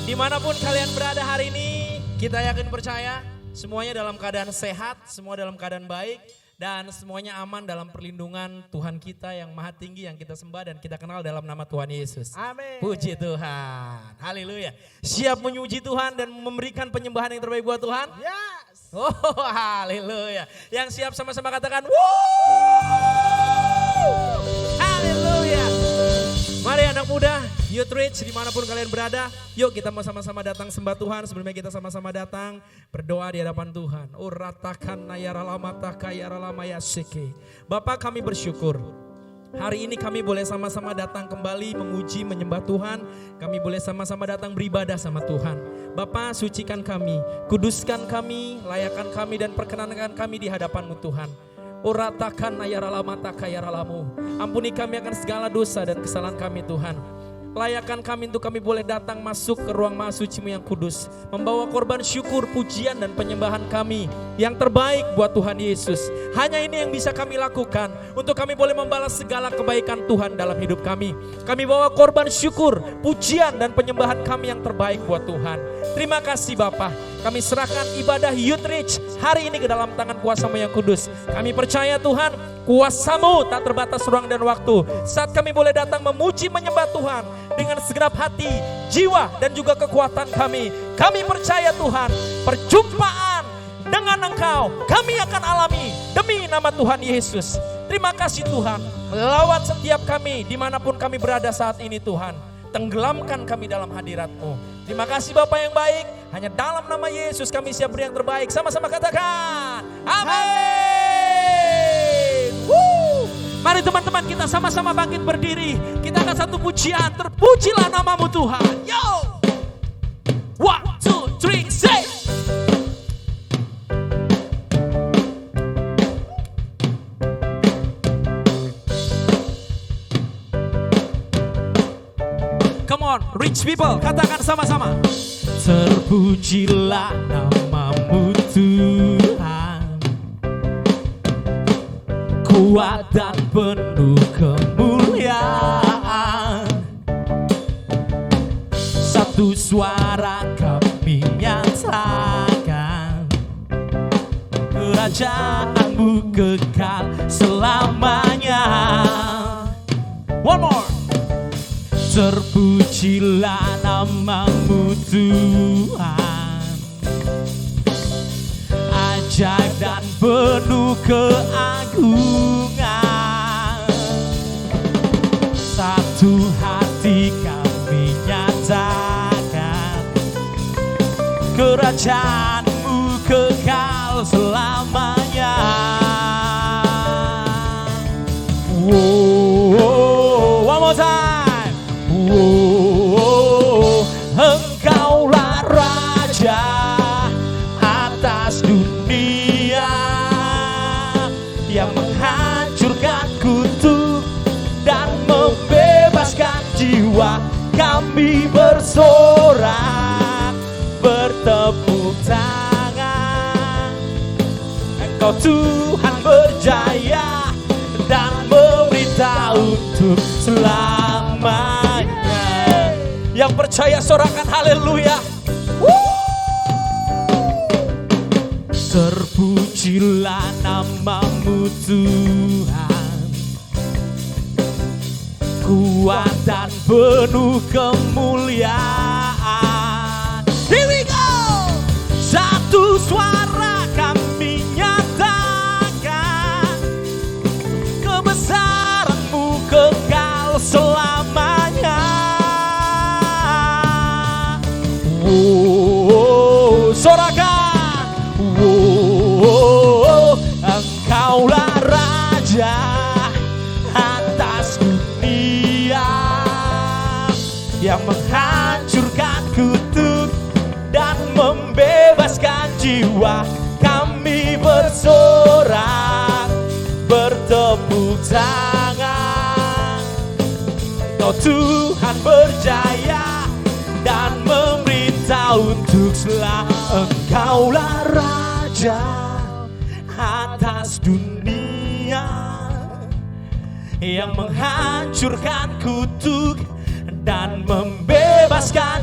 Dimanapun kalian berada hari ini, kita yakin percaya semuanya dalam keadaan sehat, semua dalam keadaan baik, dan semuanya aman dalam perlindungan Tuhan kita yang maha tinggi yang kita sembah dan kita kenal dalam nama Tuhan Yesus. Amin. Puji Tuhan, haleluya. Siap memuji Tuhan dan memberikan penyembahan yang terbaik buat Tuhan? Yes. Oh haleluya. Yang siap sama-sama katakan wuuu. Haleluya. Mari anak muda, Youth Reach dimanapun kalian berada. Yuk kita mau sama-sama datang sembah Tuhan. Sebelumnya kita sama-sama datang berdoa di hadapan Tuhan. Uratakan nayaralamataka yaralamaya seke. Bapak kami bersyukur. Hari ini kami boleh sama-sama datang kembali memuji menyembah Tuhan. Kami boleh sama-sama datang beribadah sama Tuhan. Bapak sucikan kami, kuduskan kami, layakan kami dan perkenankan kami di hadapan-Mu Tuhan. Uratakan ayaralamataka yaralamu. Ampuni kami akan segala dosa dan kesalahan kami Tuhan. Layakan kami untuk kami boleh datang masuk ke ruang maha suci-Mu yang kudus. Membawa korban syukur, pujian dan penyembahan kami yang terbaik buat Tuhan Yesus. Hanya ini yang bisa kami lakukan untuk kami boleh membalas segala kebaikan Tuhan dalam hidup kami. Kami bawa korban syukur, pujian dan penyembahan kami yang terbaik buat Tuhan. Terima kasih Bapa. Kami serahkan ibadah Youth Reach hari ini ke dalam tangan kuasa-Mu yang kudus. Kami percaya Tuhan, kuasa-Mu tak terbatas ruang dan waktu. Saat kami boleh datang memuji menyembah Tuhan dengan segenap hati, jiwa dan juga kekuatan kami. Kami percaya Tuhan, perjumpaan dengan Engkau kami akan alami demi nama Tuhan Yesus. Terima kasih Tuhan, lawat setiap kami dimanapun kami berada saat ini Tuhan. Tenggelamkan kami dalam hadirat-Mu. Terima kasih Bapa yang baik, hanya dalam nama Yesus kami siap beri yang terbaik. Sama-sama katakan, amin. Mari teman-teman kita sama-sama bangkit berdiri. Kita akan satu pujian, terpujilah nama-Mu Tuhan. Yo! 1, 2, 3, say! Come on, rich people, katakan sama-sama. Terpujilah nama-Mu Tuhan, kuat dan penuh kemuliaan. Satu suara kami nyatakan, kerajaan-Mu kekal selamanya. One more. Terpujilah nama-Mu Tuhan, ajaib dan penuh keagungan. Satu hati kami nyatakan, kerajaan-Mu kekal selamanya. Wow, one more time. Engkaulah Raja atas dunia yang menghancurkan kutuk dan membebaskan jiwa. Kami bersorak, bertepuk tangan. Engkau Tuhan berjaya dan memerintah untuk selamanya. Yang percaya sorakan haleluya. Terpujilah nama-Mu Tuhan, kuat dan penuh kemuliaan. Here we go. Satu suara kami nyatakan, kebesaran-Mu kekal selamanya. Sorakan, Engkaulah Raja atas dunia yang menghancurkan kutuk dan membebaskan jiwa. Kami bersorak, bertepuk tangan. Engkau Tuhan berjaya dan memerintah untuk selamanya. Engkaulah Raja atas dunia yang menghancurkan kutuk dan membebaskan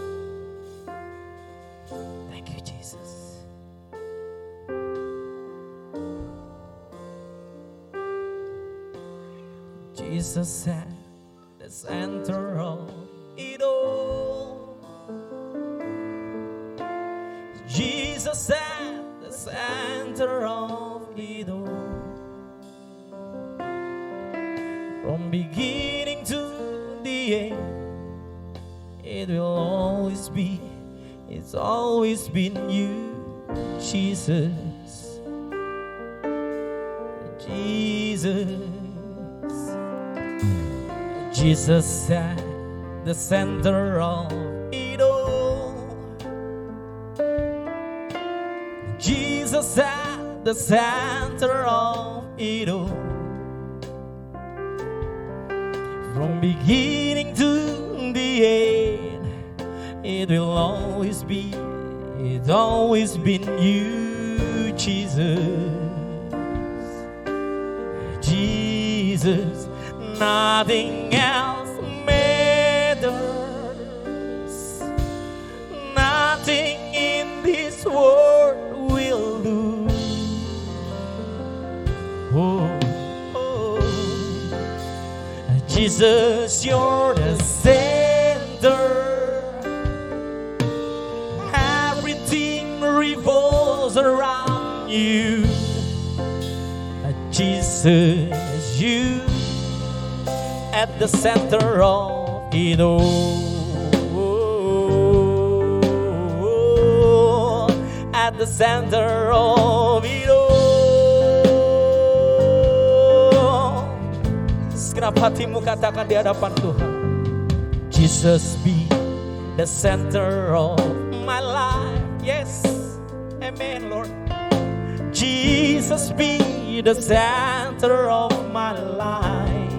Thank you, Jesus. Jesus at the center of it all. Jesus at the center of it all. From beginning to the end, it will always be, it's always been you, Jesus. Jesus. Jesus at the center of it all. Jesus at the center of it all. From beginning to the end, it will always be, it's always been you, Jesus. Jesus, nothing else matters. Nothing in this world will do. Oh, oh. Jesus, you're the center. Everything revolves around you. Jesus, you at the center of it all. At the center of it all. Segenap hatimu katakan di hadapan Tuhan. Jesus be the center of my life. Yes, amen, Lord. Jesus be the center of my life.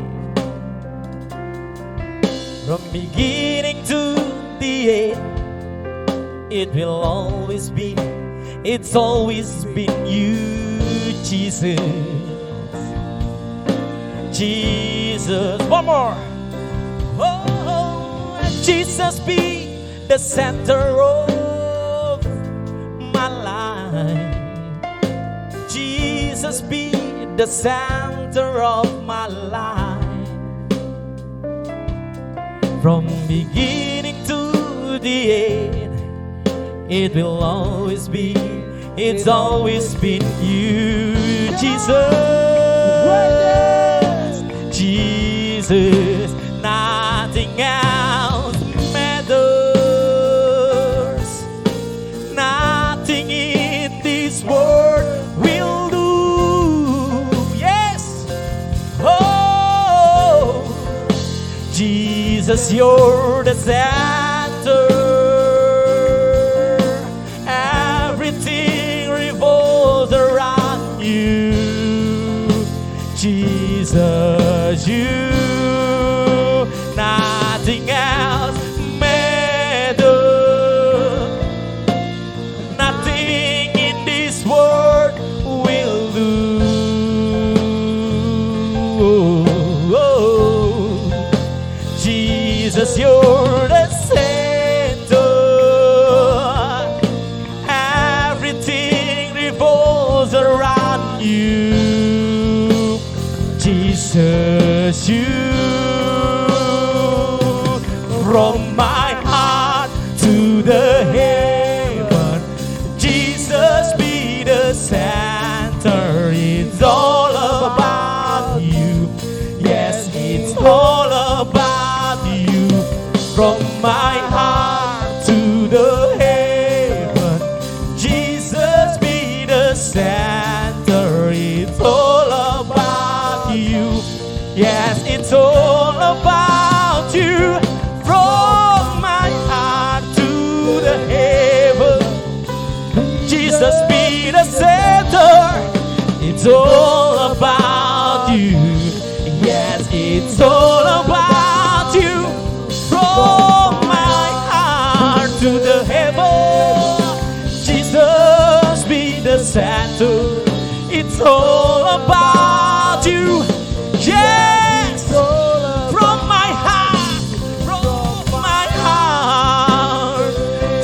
From beginning to the end, it will always be, it's always been you, Jesus. Jesus, one more. Oh, Jesus be the center of my life. Jesus be the center of my life. From beginning to the end, it will always be, it's always been you, Jesus. Jesus, nothing else matters. Nothing in this world will do. Yes. Oh, Jesus, you're the center. Everything revolves around you. Jesus, you, nothing else matters. Nothing in this world will do. Jesus, you're the center. Everything revolves around you. Jesus, you, from my heart to the heaven, Jesus be the center. It's all about you. Yes, it's all about you. From my heart to the heaven, Jesus be the center. It's all about you. Yes, it's all about you. From my heart to the heaven, Jesus be the center. It's all about you. Yes, it's all about you. From my heart to the heaven, Jesus be the center. It's all about you. Yes, from my heart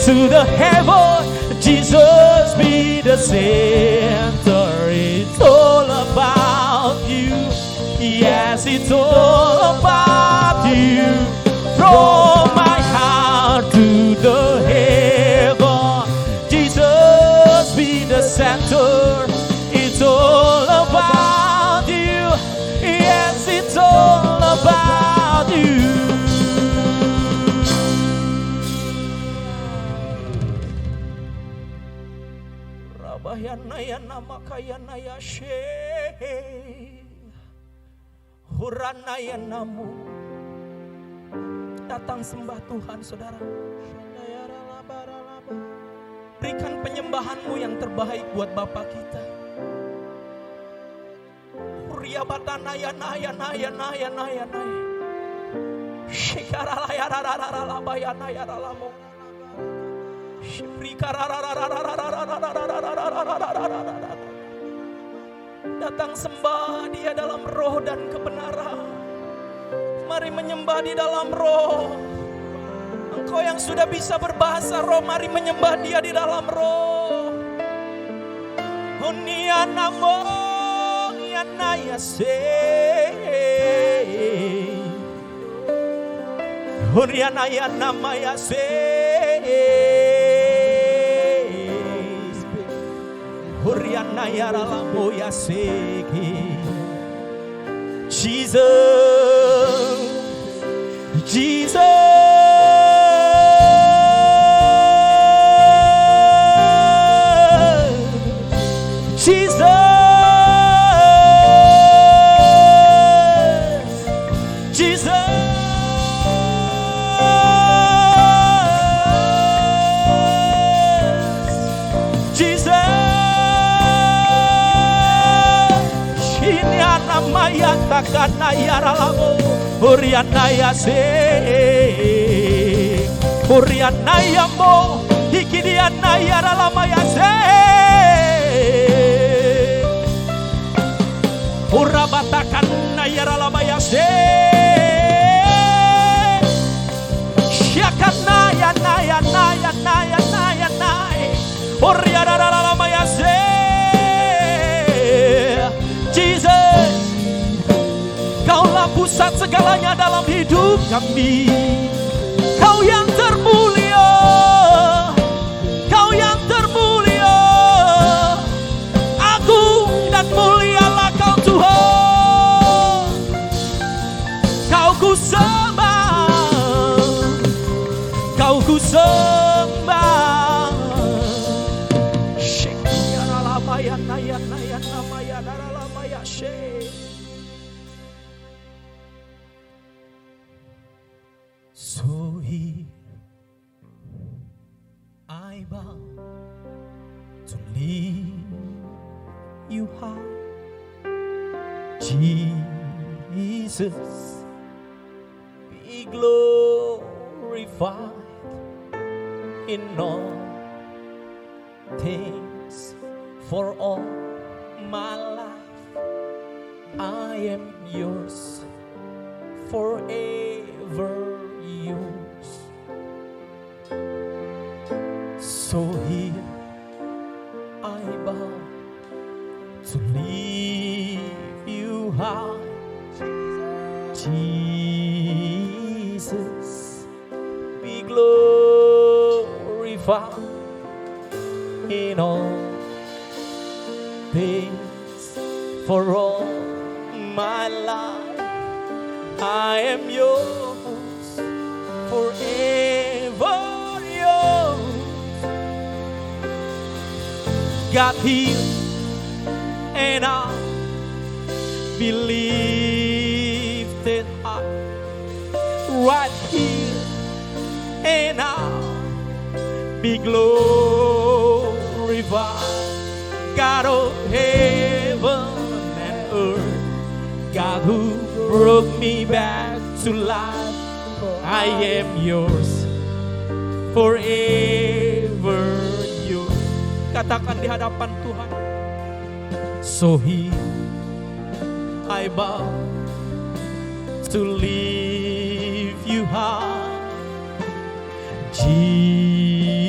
to the heaven, Jesus be the center. It's all about you. Yes, it's all about you. From my heart to the heaven, Jesus be the center. It's all about you. Yes, it's all about you. Rabayana ya namakayana ya she, hurana ya namu. Datang sembah Tuhan, saudara. Berikan penyembahanmu yang terbaik buat Bapa kita. Riabatanaya naya naya naya naya naya. Shikarala ya rararara bayana ya ralamu. Datang sembah Dia dalam roh dan kebenaran. Mari menyembah di dalam roh. Engkau yang sudah bisa berbahasa roh, mari menyembah Dia di dalam roh. Huniana mo yana yase. Huniana yana mayase. Huriana yara lamo yaseki. Jesus, Jesus, Jesus, Jesus, Jesus. Shiniana maya takana yara lamo. Huriana yase, Huriana yamo, Hikidiana yara lama yase, Hurabatakan yara lama yase, Syakana ya naya naya naya naya naya, Huriana lama yase, Jesus. Kaulah pusat segalanya dalam hidup kami. Kau yang termulia, Kau yang termulia. Agung dan mulialah Kau Tuhan. Kau So here I bow to leave you high, Jesus, be glorified in all things. For all my life I am yours, forever yours. So here I bow to leave you high, Jesus, be glorified in all things. For all my life I am yours, forever yours. God heal and I believe that I right here and I be glorified. God of heaven and earth, God who brought me back to life, I am yours, forever yours. Katakan di hadapan Tuhan. So here I bow to leave you high,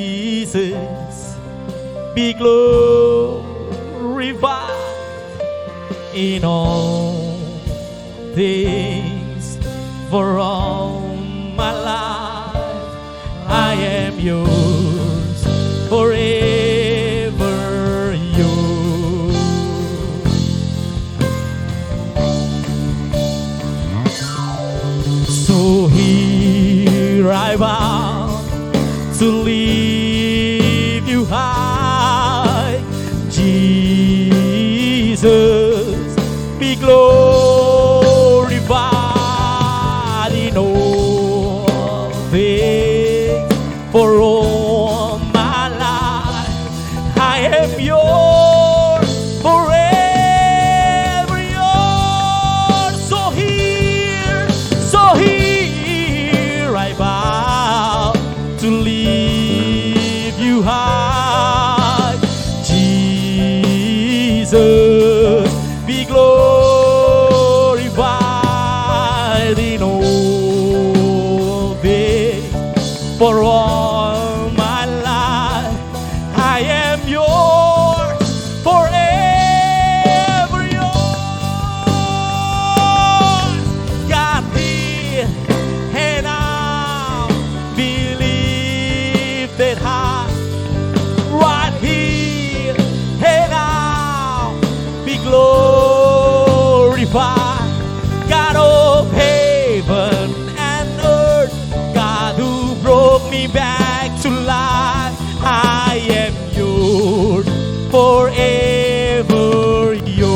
Jesus, be glorified in all things. For all my life I am yours, forever yours. So here I bow to leave you high, Jesus, be glorified in all things. For all my life I am yours, forever yours. So here I bow to leave you high, Jesus, be glorified in all things. For all my life I am yours, forever yours. God did, and I believe that I right here and I'll be glorified. God of heaven and earth, God who brought me back to life, I am yours, forever yours.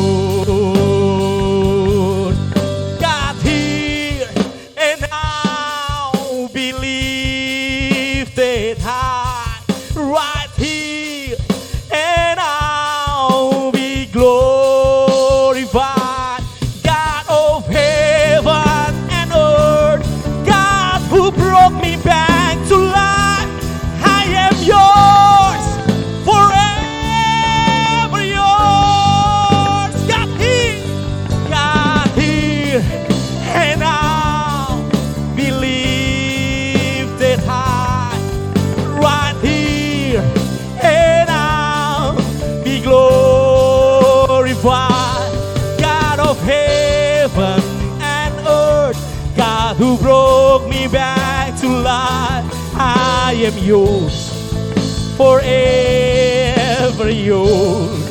God here and I'll believe that I right here and I'll be glorified. God of heaven and earth, God who brought me back to life, I am yours, forever yours. God here, and I'll believe that I right here and I'll be glorified. God of heaven and earth, God who brought me back to life, I am yours, forever yours.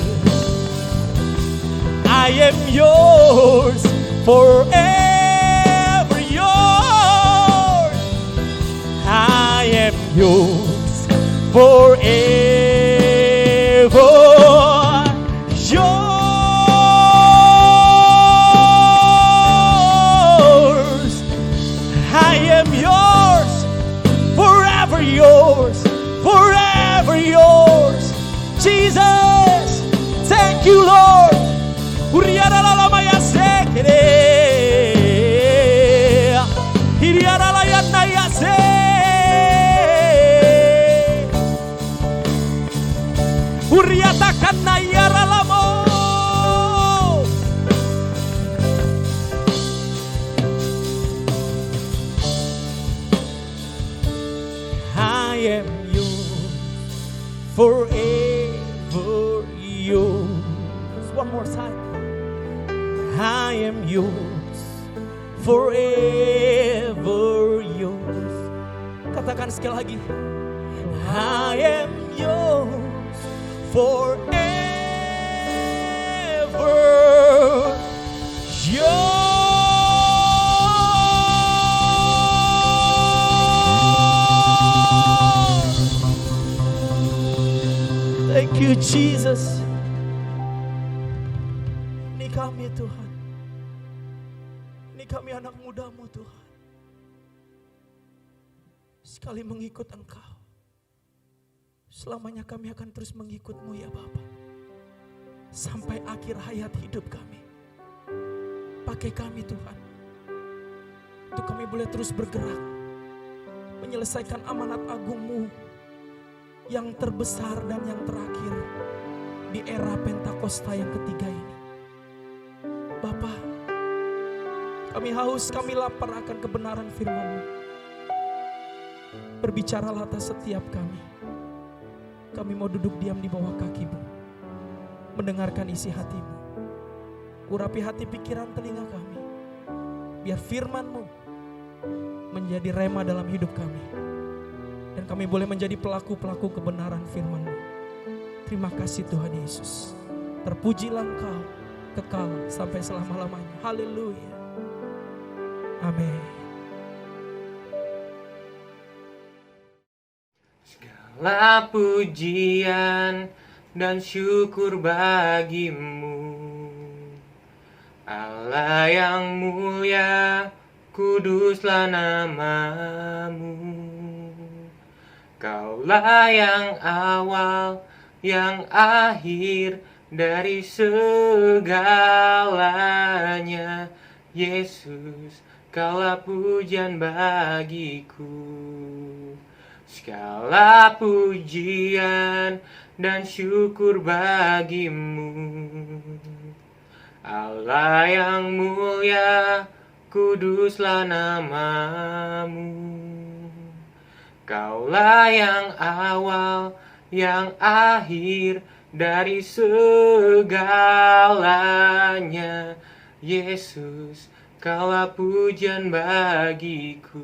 I am yours, forever yours. I am yours, forever yours. forever yours. One more time. I am yours, forever yours. Katakan sekali lagi. I am yours, forever yours. Thank you, Jesus. Ini kami Tuhan. Ini kami anak muda-Mu Tuhan. Sekali mengikut Engkau, selamanya kami akan terus mengikut-Mu ya Bapa. Sampai akhir hayat hidup kami. Pakai kami Tuhan. Untuk kami boleh terus bergerak. Menyelesaikan amanat agung-Mu yang terbesar dan yang terakhir di era Pentakosta yang ketiga ini. Bapa, kami haus, kami lapar akan kebenaran firman-Mu. Berbicaralah atas setiap kami. Kami mau duduk diam di bawah kaki-Mu, mendengarkan isi hati-Mu. Urapi hati pikiran telinga kami. Biar firman-Mu menjadi rema dalam hidup kami. Dan kami boleh menjadi pelaku-pelaku kebenaran firman-Mu. Terima kasih Tuhan Yesus. Terpujilah Engkau kekal sampai selama-lamanya. Haleluya. Amin. Segala pujian dan syukur bagi-Mu, Allah yang mulia, kuduslah nama-Mu. Kaulah yang awal, yang akhir dari segalanya. Yesus, Kaulah pujian bagiku. Segala pujian dan syukur bagi-Mu, Allah yang mulia, kuduslah nama-Mu. Kaulah yang awal, yang akhir dari segalanya. Yesus, Kaulah pujian bagiku.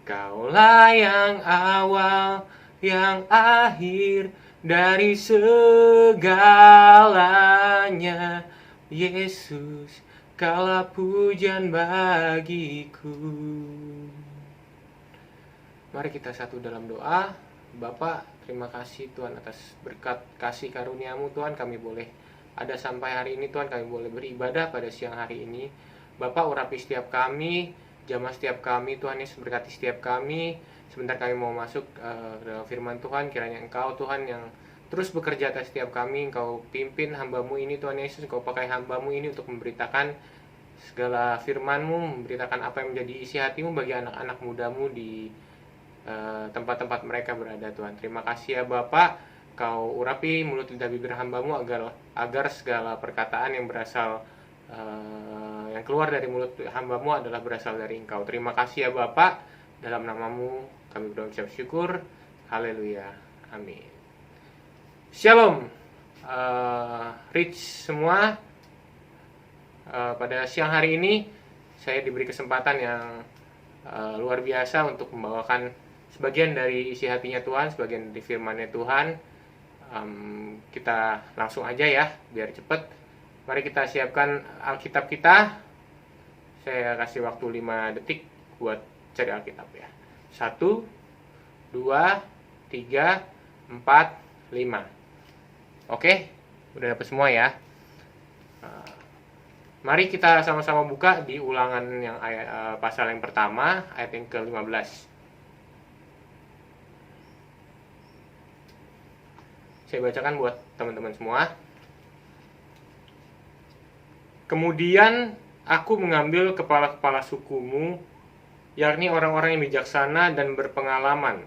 Kaulah yang awal, yang akhir dari segalanya. Yesus, Kaulah pujian bagiku. Mari kita satu dalam doa. Bapa, terima kasih Tuhan atas berkat kasih karunia-Mu Tuhan, kami boleh ada sampai hari ini Tuhan, kami boleh beribadah pada siang hari ini. Bapak, urapi setiap kami, jamah setiap kami Tuhan Yesus, berkati setiap kami. Sebentar kami mau masuk dalam firman Tuhan, kiranya Engkau Tuhan yang terus bekerja atas setiap kami. Engkau pimpin hamba-Mu ini Tuhan Yesus, Engkau pakai hamba-Mu ini untuk memberitakan segala firman-Mu, memberitakan apa yang menjadi isi hati-Mu bagi anak-anak muda-Mu di tempat-tempat mereka berada Tuhan. Terima kasih ya Bapak, Kau urapi mulut lidah bibir hamba-Mu agar segala perkataan yang berasal yang keluar dari mulut hamba-Mu adalah berasal dari Engkau. Terima kasih ya Bapak, dalam nama-Mu kami berucap syukur. Haleluya, amin. Shalom Rich semua. Pada siang hari ini saya diberi kesempatan yang luar biasa untuk membawakan sebagian dari isi hatinya Tuhan, sebagian dari firman-Nya Tuhan. Kita langsung aja ya, biar cepet. Mari kita siapkan Alkitab kita. Saya kasih waktu 5 detik buat cari Alkitab ya. 1, 2, 3, 4, 5. Oke, udah dapet semua ya. Mari kita sama-sama buka di Ulangan yang pasal yang pertama, ayat yang ke-15. Saya bacakan buat teman-teman semua. Kemudian aku mengambil kepala-kepala sukumu, yakni orang-orang yang bijaksana dan berpengalaman.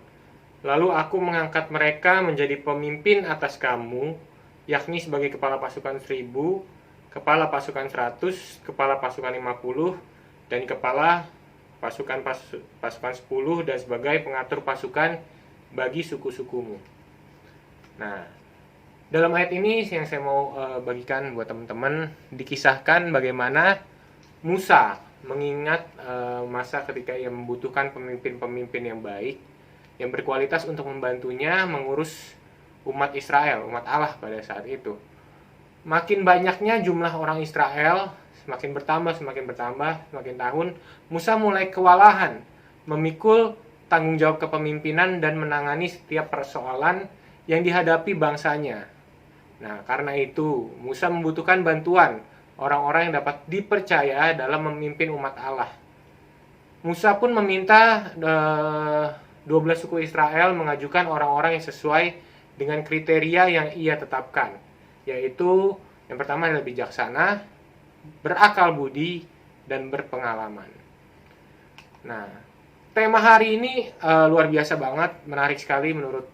Lalu aku mengangkat mereka menjadi pemimpin atas kamu, yakni sebagai kepala pasukan 1000, kepala pasukan 100, kepala pasukan 50, dan kepala pasukan 10, dan sebagai pengatur pasukan bagi suku-sukumu. Nah, dalam ayat ini yang saya mau bagikan buat teman-teman, dikisahkan bagaimana Musa mengingat masa ketika ia membutuhkan pemimpin-pemimpin yang baik, yang berkualitas untuk membantunya mengurus umat Israel, umat Allah pada saat itu. Makin banyaknya jumlah orang Israel, semakin bertambah, semakin tahun, Musa mulai kewalahan memikul tanggung jawab kepemimpinan dan menangani setiap persoalan yang dihadapi bangsanya. Nah, karena itu Musa membutuhkan bantuan orang-orang yang dapat dipercaya dalam memimpin umat Allah. Musa pun meminta 12 suku Israel mengajukan orang-orang yang sesuai dengan kriteria yang ia tetapkan, yaitu yang pertama adalah bijaksana, berakal budi, dan berpengalaman. Nah, tema hari ini luar biasa banget, menarik sekali menurut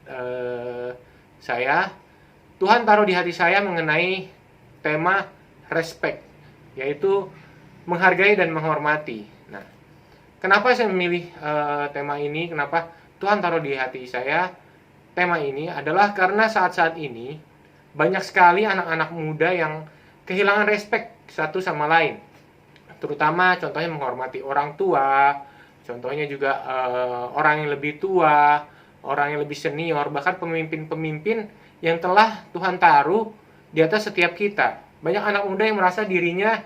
saya. Tuhan taruh di hati saya mengenai tema respect, yaitu menghargai dan menghormati. Nah, kenapa saya memilih tema ini? Kenapa Tuhan taruh di hati saya tema ini? Adalah karena saat-saat ini banyak sekali anak-anak muda yang kehilangan respect satu sama lain. Terutama contohnya menghormati orang tua, contohnya juga orang yang lebih tua, orang yang lebih senior, bahkan pemimpin-pemimpin yang telah Tuhan taruh di atas setiap kita. Banyak anak muda yang merasa dirinya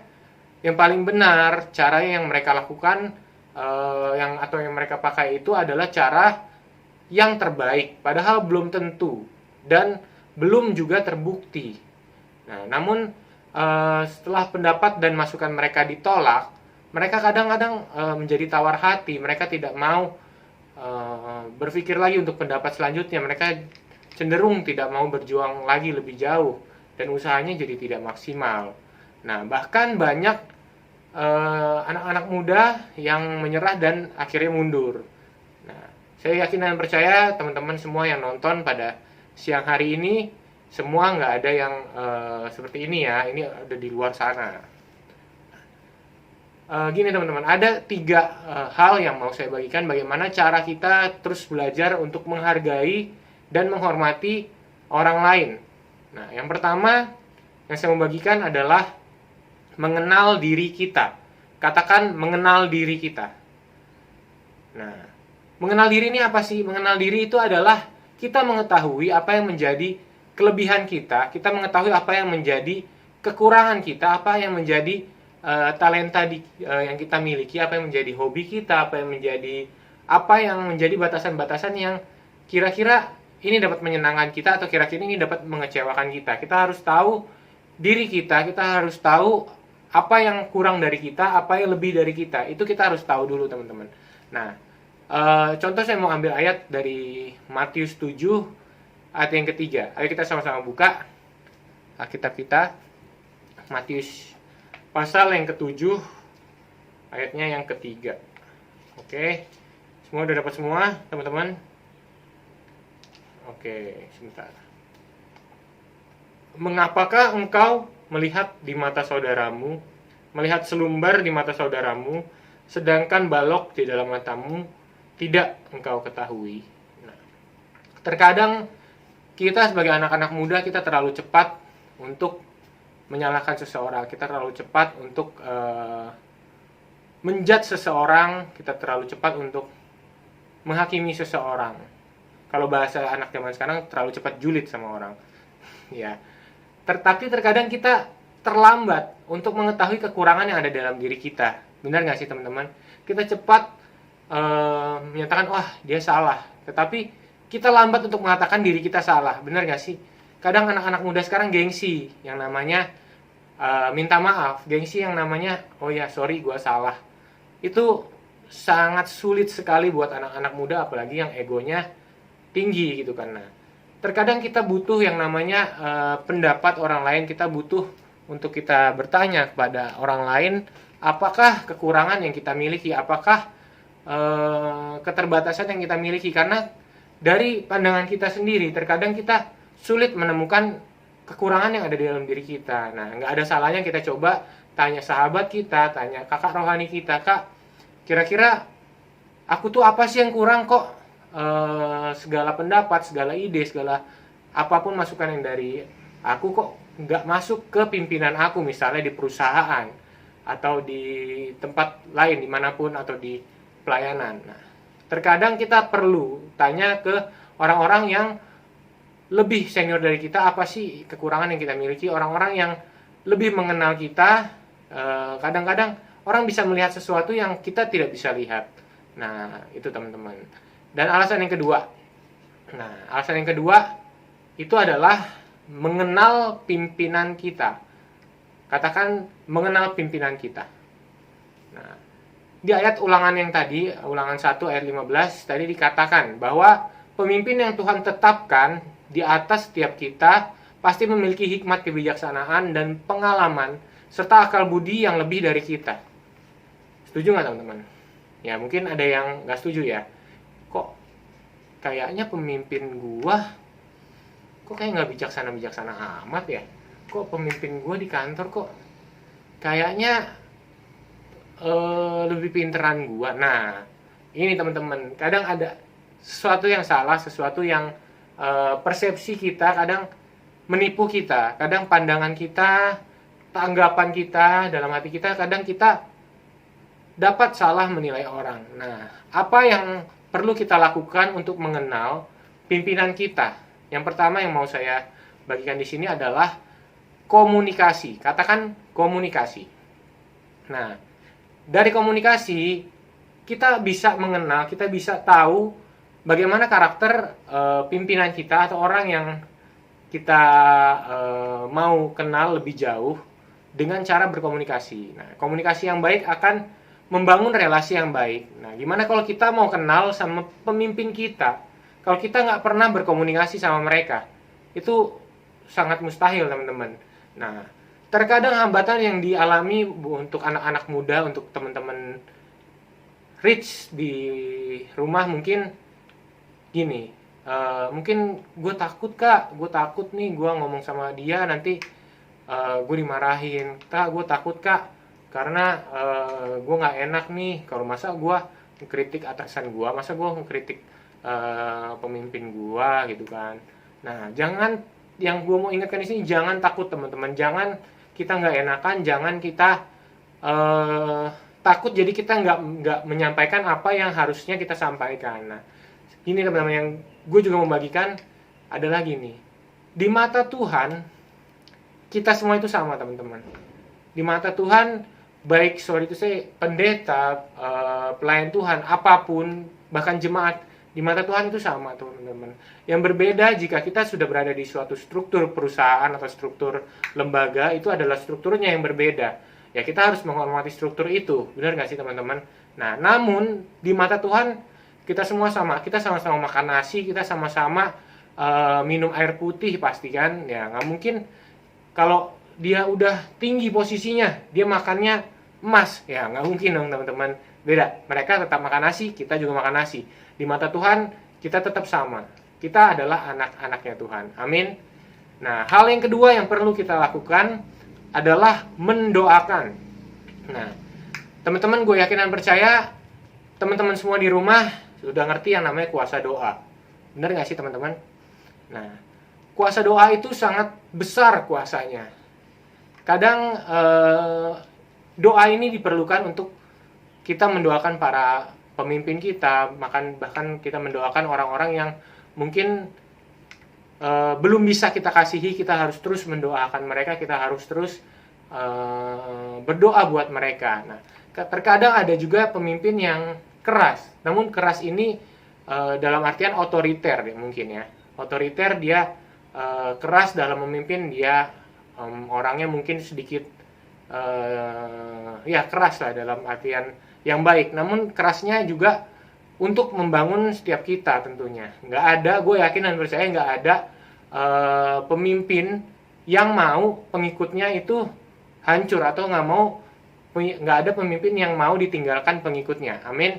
yang paling benar, cara yang mereka lakukan atau yang mereka pakai itu adalah cara yang terbaik, padahal belum tentu dan belum juga terbukti. Nah, namun setelah pendapat dan masukan mereka ditolak, mereka kadang-kadang menjadi tawar hati. Mereka tidak mau berpikir lagi untuk pendapat selanjutnya. Mereka cenderung tidak mau berjuang lagi lebih jauh dan usahanya jadi tidak maksimal. Nah, bahkan banyak anak-anak muda yang menyerah dan akhirnya mundur. Nah, saya yakin dan percaya teman-teman semua yang nonton pada siang hari ini, semua nggak ada yang seperti ini ya, ini ada di luar sana. Gini teman-teman, ada 3 hal yang mau saya bagikan bagaimana cara kita terus belajar untuk menghargai dan menghormati orang lain. Nah, yang pertama yang saya mau bagikan adalah mengenal diri kita. Katakan mengenal diri kita. Nah, mengenal diri ini apa sih? Mengenal diri itu adalah kita mengetahui apa yang menjadi kelebihan kita mengetahui apa yang menjadi kekurangan kita, apa yang menjadi talenta yang kita miliki, apa yang menjadi hobi kita, apa yang menjadi batasan-batasan yang kira-kira ini dapat menyenangkan kita atau kira-kira ini dapat mengecewakan kita. Kita harus tahu diri kita harus tahu apa yang kurang dari kita, apa yang lebih dari kita. Itu kita harus tahu dulu teman-teman. Nah, contoh saya mau ambil ayat dari Matius 7 ayat yang ketiga. Ayo kita sama-sama buka Alkitab kita. Matius pasal yang ke-7 ayatnya yang ketiga. Oke. Semua udah dapat semua, teman-teman? Oke, sebentar. Mengapakah engkau melihat di mata saudaramu, melihat selumbar di mata saudaramu, sedangkan balok di dalam matamu tidak engkau ketahui? Nah, terkadang kita sebagai anak-anak muda, kita terlalu cepat untuk menyalahkan seseorang. Kita terlalu cepat untuk menjudge seseorang. Kita terlalu cepat untuk menghakimi seseorang. Kalau bahasa anak zaman sekarang, terlalu cepat julid sama orang. Ya. Tapi terkadang kita terlambat untuk mengetahui kekurangan yang ada dalam diri kita. Benar nggak sih teman-teman? Kita cepat menyatakan, wah dia salah. Tetapi kita lambat untuk mengatakan diri kita salah. Benar nggak sih? Kadang anak-anak muda sekarang gengsi, yang namanya minta maaf. Gengsi yang namanya, oh ya sorry gue salah. Itu sangat sulit sekali buat anak-anak muda, apalagi yang egonya tinggi gitu kan. Nah, terkadang kita butuh yang namanya pendapat orang lain. Kita butuh untuk kita bertanya kepada orang lain, apakah kekurangan yang kita miliki, apakah keterbatasan yang kita miliki. Karena dari pandangan kita sendiri, terkadang kita sulit menemukan kekurangan yang ada di dalam diri kita. Nah, nggak ada salahnya kita coba tanya sahabat kita, tanya kakak rohani kita, kak, kira-kira aku tuh apa sih yang kurang kok? segala pendapat, segala ide, segala apapun masukan yang dari aku kok nggak masuk ke pimpinan aku, misalnya di perusahaan atau di tempat lain dimanapun atau di pelayanan. Nah, terkadang kita perlu tanya ke orang-orang yang lebih senior dari kita, apa sih kekurangan yang kita miliki, orang-orang yang lebih mengenal kita. Kadang-kadang orang bisa melihat sesuatu yang kita tidak bisa lihat. Nah, itu teman-teman. Dan alasan yang kedua itu adalah mengenal pimpinan kita. Katakan mengenal pimpinan kita. Nah, di ayat ulangan yang tadi, ulangan 1 ayat 15, tadi dikatakan bahwa pemimpin yang Tuhan tetapkan di atas setiap kita pasti memiliki hikmat, kebijaksanaan, dan pengalaman, serta akal budi yang lebih dari kita. Setuju nggak teman-teman? Ya mungkin ada yang nggak setuju ya. Kok kayaknya pemimpin gua kok kayak nggak bijaksana amat ya? Kok pemimpin gua di kantor kok kayaknya lebih pinteran gua. Nah, ini teman-teman, kadang ada sesuatu yang salah, sesuatu yang persepsi kita kadang menipu kita, kadang pandangan kita, tanggapan kita dalam hati kita, kadang kita dapat salah menilai orang. Nah, apa yang perlu kita lakukan untuk mengenal pimpinan kita? Yang pertama yang mau saya bagikan di sini adalah komunikasi. Katakan komunikasi. Nah, dari komunikasi kita bisa mengenal, kita bisa tahu bagaimana karakter pimpinan kita atau orang yang kita mau kenal lebih jauh dengan cara berkomunikasi. Nah, komunikasi yang baik akan membangun relasi yang baik. Nah, gimana kalau kita mau kenal sama pemimpin kita, kalau kita nggak pernah berkomunikasi sama mereka? Itu sangat mustahil, teman-teman. Nah, terkadang hambatan yang dialami untuk anak-anak muda, untuk teman-teman rich di rumah mungkin gini, mungkin gue takut nih gue ngomong sama dia nanti gue dimarahin. Gue takut kak karena gue nggak enak nih kalau masa gue ngekritik atasan gue, masa gue ngekritik pemimpin gue gitu kan. Nah, jangan, yang gue mau ingatkan di sini, jangan takut teman-teman, jangan kita nggak enakan, jangan kita takut jadi kita nggak menyampaikan apa yang harusnya kita sampaikan. Nah, ini teman-teman yang gue juga membagikan adalah gini, di mata Tuhan kita semua itu sama teman-teman. Di mata Tuhan, baik itu saya pendeta, pelayan Tuhan, apapun, bahkan jemaat, di mata Tuhan itu sama teman-teman. Yang berbeda jika kita sudah berada di suatu struktur perusahaan atau struktur lembaga, itu adalah strukturnya yang berbeda. Ya kita harus menghormati struktur itu, benar nggak sih teman-teman? Nah, namun di mata Tuhan kita semua sama, kita sama-sama makan nasi, kita sama-sama minum air putih pasti kan? Ya nggak mungkin kalau dia udah tinggi posisinya, dia makannya emas, ya nggak mungkin dong teman-teman. Beda, mereka tetap makan nasi, kita juga makan nasi. Di mata Tuhan kita tetap sama, kita adalah anak-anaknya Tuhan, amin. Nah, hal yang kedua yang perlu kita lakukan adalah mendoakan. Nah, teman-teman, gue yakin dan percaya teman-teman semua di rumah sudah ngerti yang namanya kuasa doa. Benar nggak sih teman-teman? Nah, kuasa doa itu sangat besar kuasanya. Kadang doa ini diperlukan untuk kita mendoakan para pemimpin kita, bahkan kita mendoakan orang-orang yang mungkin belum bisa kita kasihi, kita harus terus mendoakan mereka, kita harus terus berdoa buat mereka. Nah, terkadang ada juga pemimpin yang keras, namun keras ini dalam artian otoriter mungkin ya. Otoriter, dia keras dalam memimpin, dia orangnya mungkin sedikit ya keras lah dalam artian yang baik, namun kerasnya juga untuk membangun setiap kita tentunya. Nggak ada, gue yakin dan percaya nggak ada pemimpin yang mau pengikutnya itu hancur, atau nggak ada pemimpin yang mau ditinggalkan pengikutnya, amin.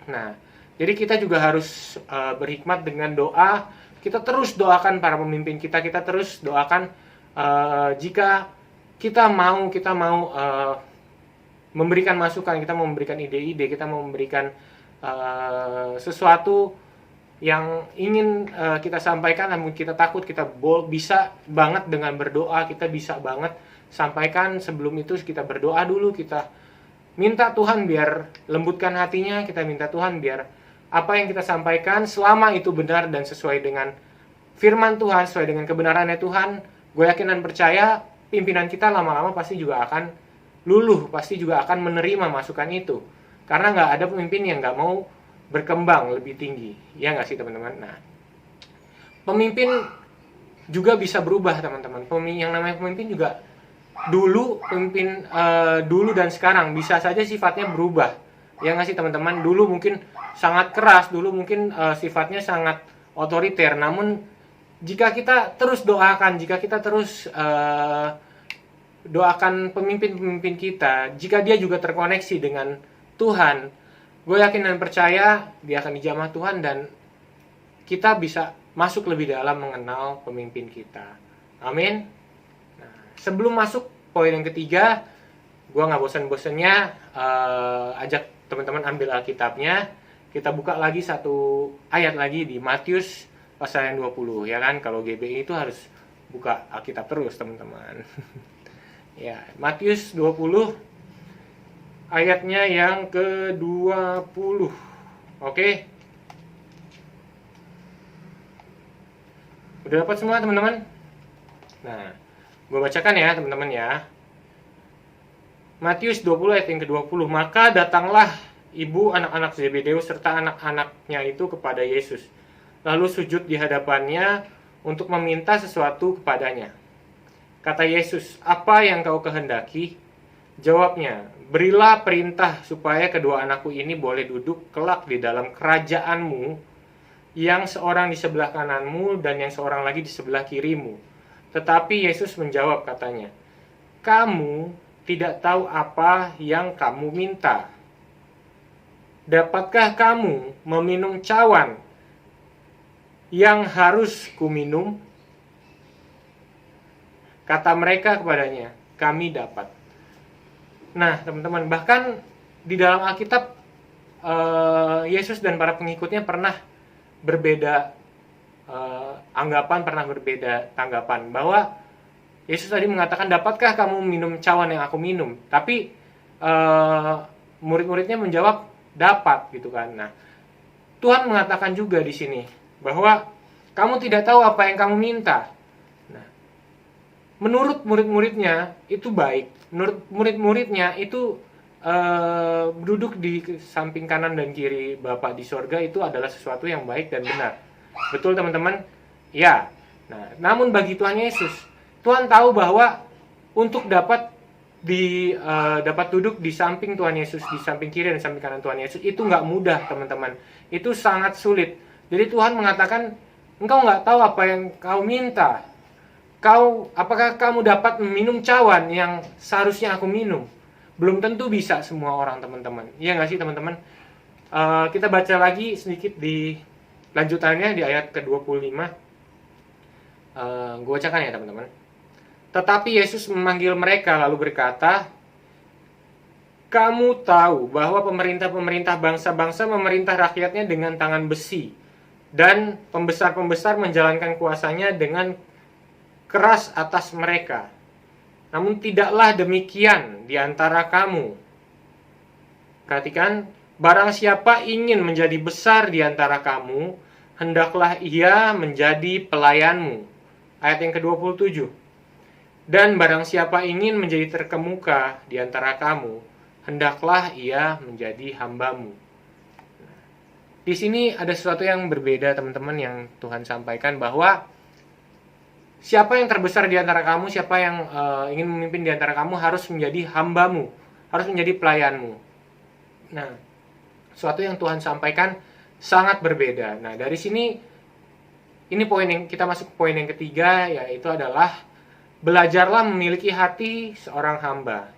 Nah, jadi kita juga harus berhikmat dengan doa. Kita terus doakan para pemimpin kita, kita terus doakan jika kita mau memberikan masukan, kita mau memberikan ide-ide, kita mau memberikan sesuatu yang ingin kita sampaikan, namun kita takut, kita bisa banget dengan berdoa, kita bisa banget sampaikan. Sebelum itu kita berdoa dulu, kita minta Tuhan biar lembutkan hatinya, kita minta Tuhan biar apa yang kita sampaikan selama itu benar dan sesuai dengan firman Tuhan, sesuai dengan kebenarannya Tuhan, gue yakin dan percaya pimpinan kita lama-lama pasti juga akan luluh, pasti juga akan menerima masukan itu. Karena nggak ada pemimpin yang nggak mau berkembang lebih tinggi, ya nggak sih teman-teman? Nah, pemimpin juga bisa berubah teman-teman. Yang namanya pemimpin juga dulu dan sekarang bisa saja sifatnya berubah, ya nggak sih teman-teman? Dulu mungkin sangat keras, dulu mungkin sifatnya sangat otoriter. Namun jika kita terus doakan, jika kita terus doakan pemimpin-pemimpin kita, jika dia juga terkoneksi dengan Tuhan, gue yakin dan percaya dia akan dijamah Tuhan dan kita bisa masuk lebih dalam mengenal pemimpin kita. Amin. Nah, sebelum masuk poin yang ketiga, gue nggak bosan-bosannya ajak teman-teman ambil Alkitabnya. Kita buka lagi satu ayat lagi di Matius pasal yang 20, ya kan? Kalau GBI itu harus buka Alkitab terus teman-teman. Ya, Matius 20 ayatnya yang ke-20. Oke. Udah dapat semua teman-teman? Nah, gue bacakan ya teman-teman ya. Matius 20 ayat yang ke-20. Maka datanglah ibu anak-anak Zebedeus serta anak-anaknya itu kepada Yesus. Lalu sujud di hadapannya untuk meminta sesuatu kepadanya. Kata Yesus, "Apa yang kau kehendaki?" Jawabnya, "Berilah perintah supaya kedua anakku ini boleh duduk kelak di dalam kerajaanmu, yang seorang di sebelah kananmu dan yang seorang lagi di sebelah kirimu." Tetapi Yesus menjawab katanya, "Kamu tidak tahu apa yang kamu minta. Dapatkah kamu meminum cawan yang harus kuminum?" Kata mereka kepadanya, "Kami dapat." Nah, teman-teman, bahkan di dalam Alkitab Yesus dan para pengikutnya pernah berbeda anggapan, pernah berbeda tanggapan. Bahwa Yesus tadi mengatakan, "Dapatkah kamu minum cawan yang aku minum?" Tapi murid-muridnya menjawab, "Dapat," gitu kan. Nah, Tuhan mengatakan juga di sini bahwa kamu tidak tahu apa yang kamu minta. Nah, menurut murid-muridnya itu baik. Menurut murid-muridnya itu duduk di samping kanan dan kiri Bapa di sorga itu adalah sesuatu yang baik dan benar. Betul teman-teman? Ya. Nah, namun bagi Tuhan Yesus, Tuhan tahu bahwa untuk dapat duduk di samping Tuhan Yesus, di samping kiri dan samping kanan Tuhan Yesus, itu nggak mudah teman-teman. Itu sangat sulit. Jadi Tuhan mengatakan, "Engkau nggak tahu apa yang kau minta. Apakah kamu dapat meminum cawan yang seharusnya aku minum?" Belum tentu bisa semua orang teman-teman. Iya nggak sih teman-teman? Kita baca lagi sedikit di lanjutannya di ayat ke-25. Gue bacakan ya teman-teman. Tetapi Yesus memanggil mereka lalu berkata, "Kamu tahu bahwa pemerintah-pemerintah bangsa-bangsa memerintah rakyatnya dengan tangan besi, dan pembesar-pembesar menjalankan kuasanya dengan keras atas mereka. Namun tidaklah demikian di antara kamu. Perhatikan, barang siapa ingin menjadi besar di antara kamu, hendaklah ia menjadi pelayanmu." Ayat yang ke-27. "Dan barang siapa ingin menjadi terkemuka di antara kamu, hendaklah ia menjadi hambamu." Di sini ada sesuatu yang berbeda teman-teman yang Tuhan sampaikan, bahwa siapa yang terbesar di antara kamu, siapa yang ingin memimpin di antara kamu harus menjadi hambamu, harus menjadi pelayanmu. Nah, sesuatu yang Tuhan sampaikan sangat berbeda. Nah, dari sini ini poin yang kita masuk ke poin yang ketiga, yaitu adalah belajarlah memiliki hati seorang hamba.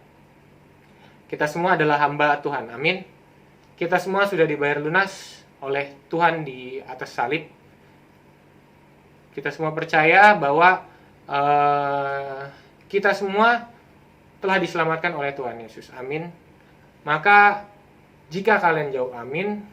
Kita semua adalah hamba Tuhan, amin. Kita semua sudah dibayar lunas oleh Tuhan di atas salib. Kita semua percaya bahwa kita semua telah diselamatkan oleh Tuhan Yesus. Amin. Maka jika kalian jawab amin,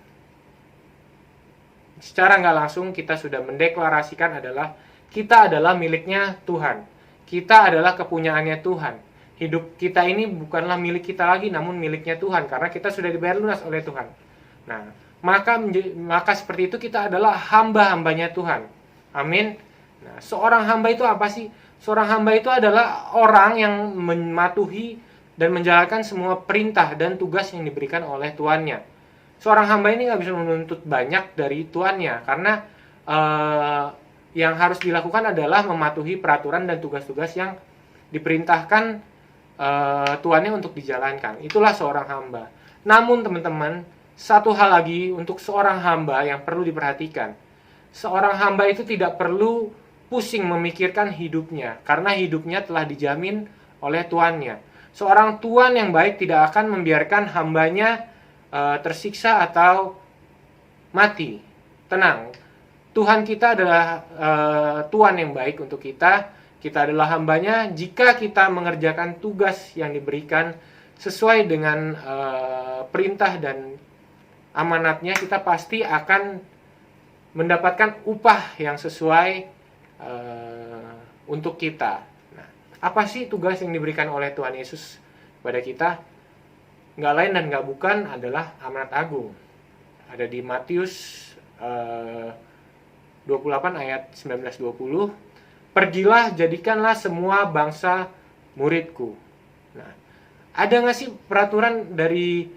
secara nggak langsung kita sudah mendeklarasikan adalah kita adalah miliknya Tuhan. Kita adalah kepunyaannya Tuhan. Hidup kita ini bukanlah milik kita lagi, namun miliknya Tuhan, karena kita sudah dibayar lunas oleh Tuhan. Nah, maka seperti itu kita adalah hamba-hambanya Tuhan. Amin. Nah, seorang hamba itu apa sih? Seorang hamba itu adalah orang yang mematuhi dan menjalankan semua perintah dan tugas yang diberikan oleh tuannya. Seorang hamba ini nggak bisa menuntut banyak dari tuannya, karena yang harus dilakukan adalah mematuhi peraturan dan tugas-tugas yang diperintahkan tuannya untuk dijalankan. Itulah seorang hamba. Namun teman-teman, satu hal lagi untuk seorang hamba yang perlu diperhatikan. Seorang hamba itu tidak perlu pusing memikirkan hidupnya, karena hidupnya telah dijamin oleh tuannya. Seorang tuan yang baik tidak akan membiarkan hambanya tersiksa atau mati. Tenang, Tuhan kita adalah tuan yang baik untuk kita. Kita adalah hambanya jika kita mengerjakan tugas yang diberikan sesuai dengan perintah dan amanatnya, kita pasti akan mendapatkan upah yang sesuai untuk kita. Nah, apa sih tugas yang diberikan oleh Tuhan Yesus kepada kita? Nggak lain dan nggak bukan adalah amanat agung. Ada di Matius 28 ayat 19-20. Pergilah, jadikanlah semua bangsa muridku. Nah, ada nggak sih peraturan dari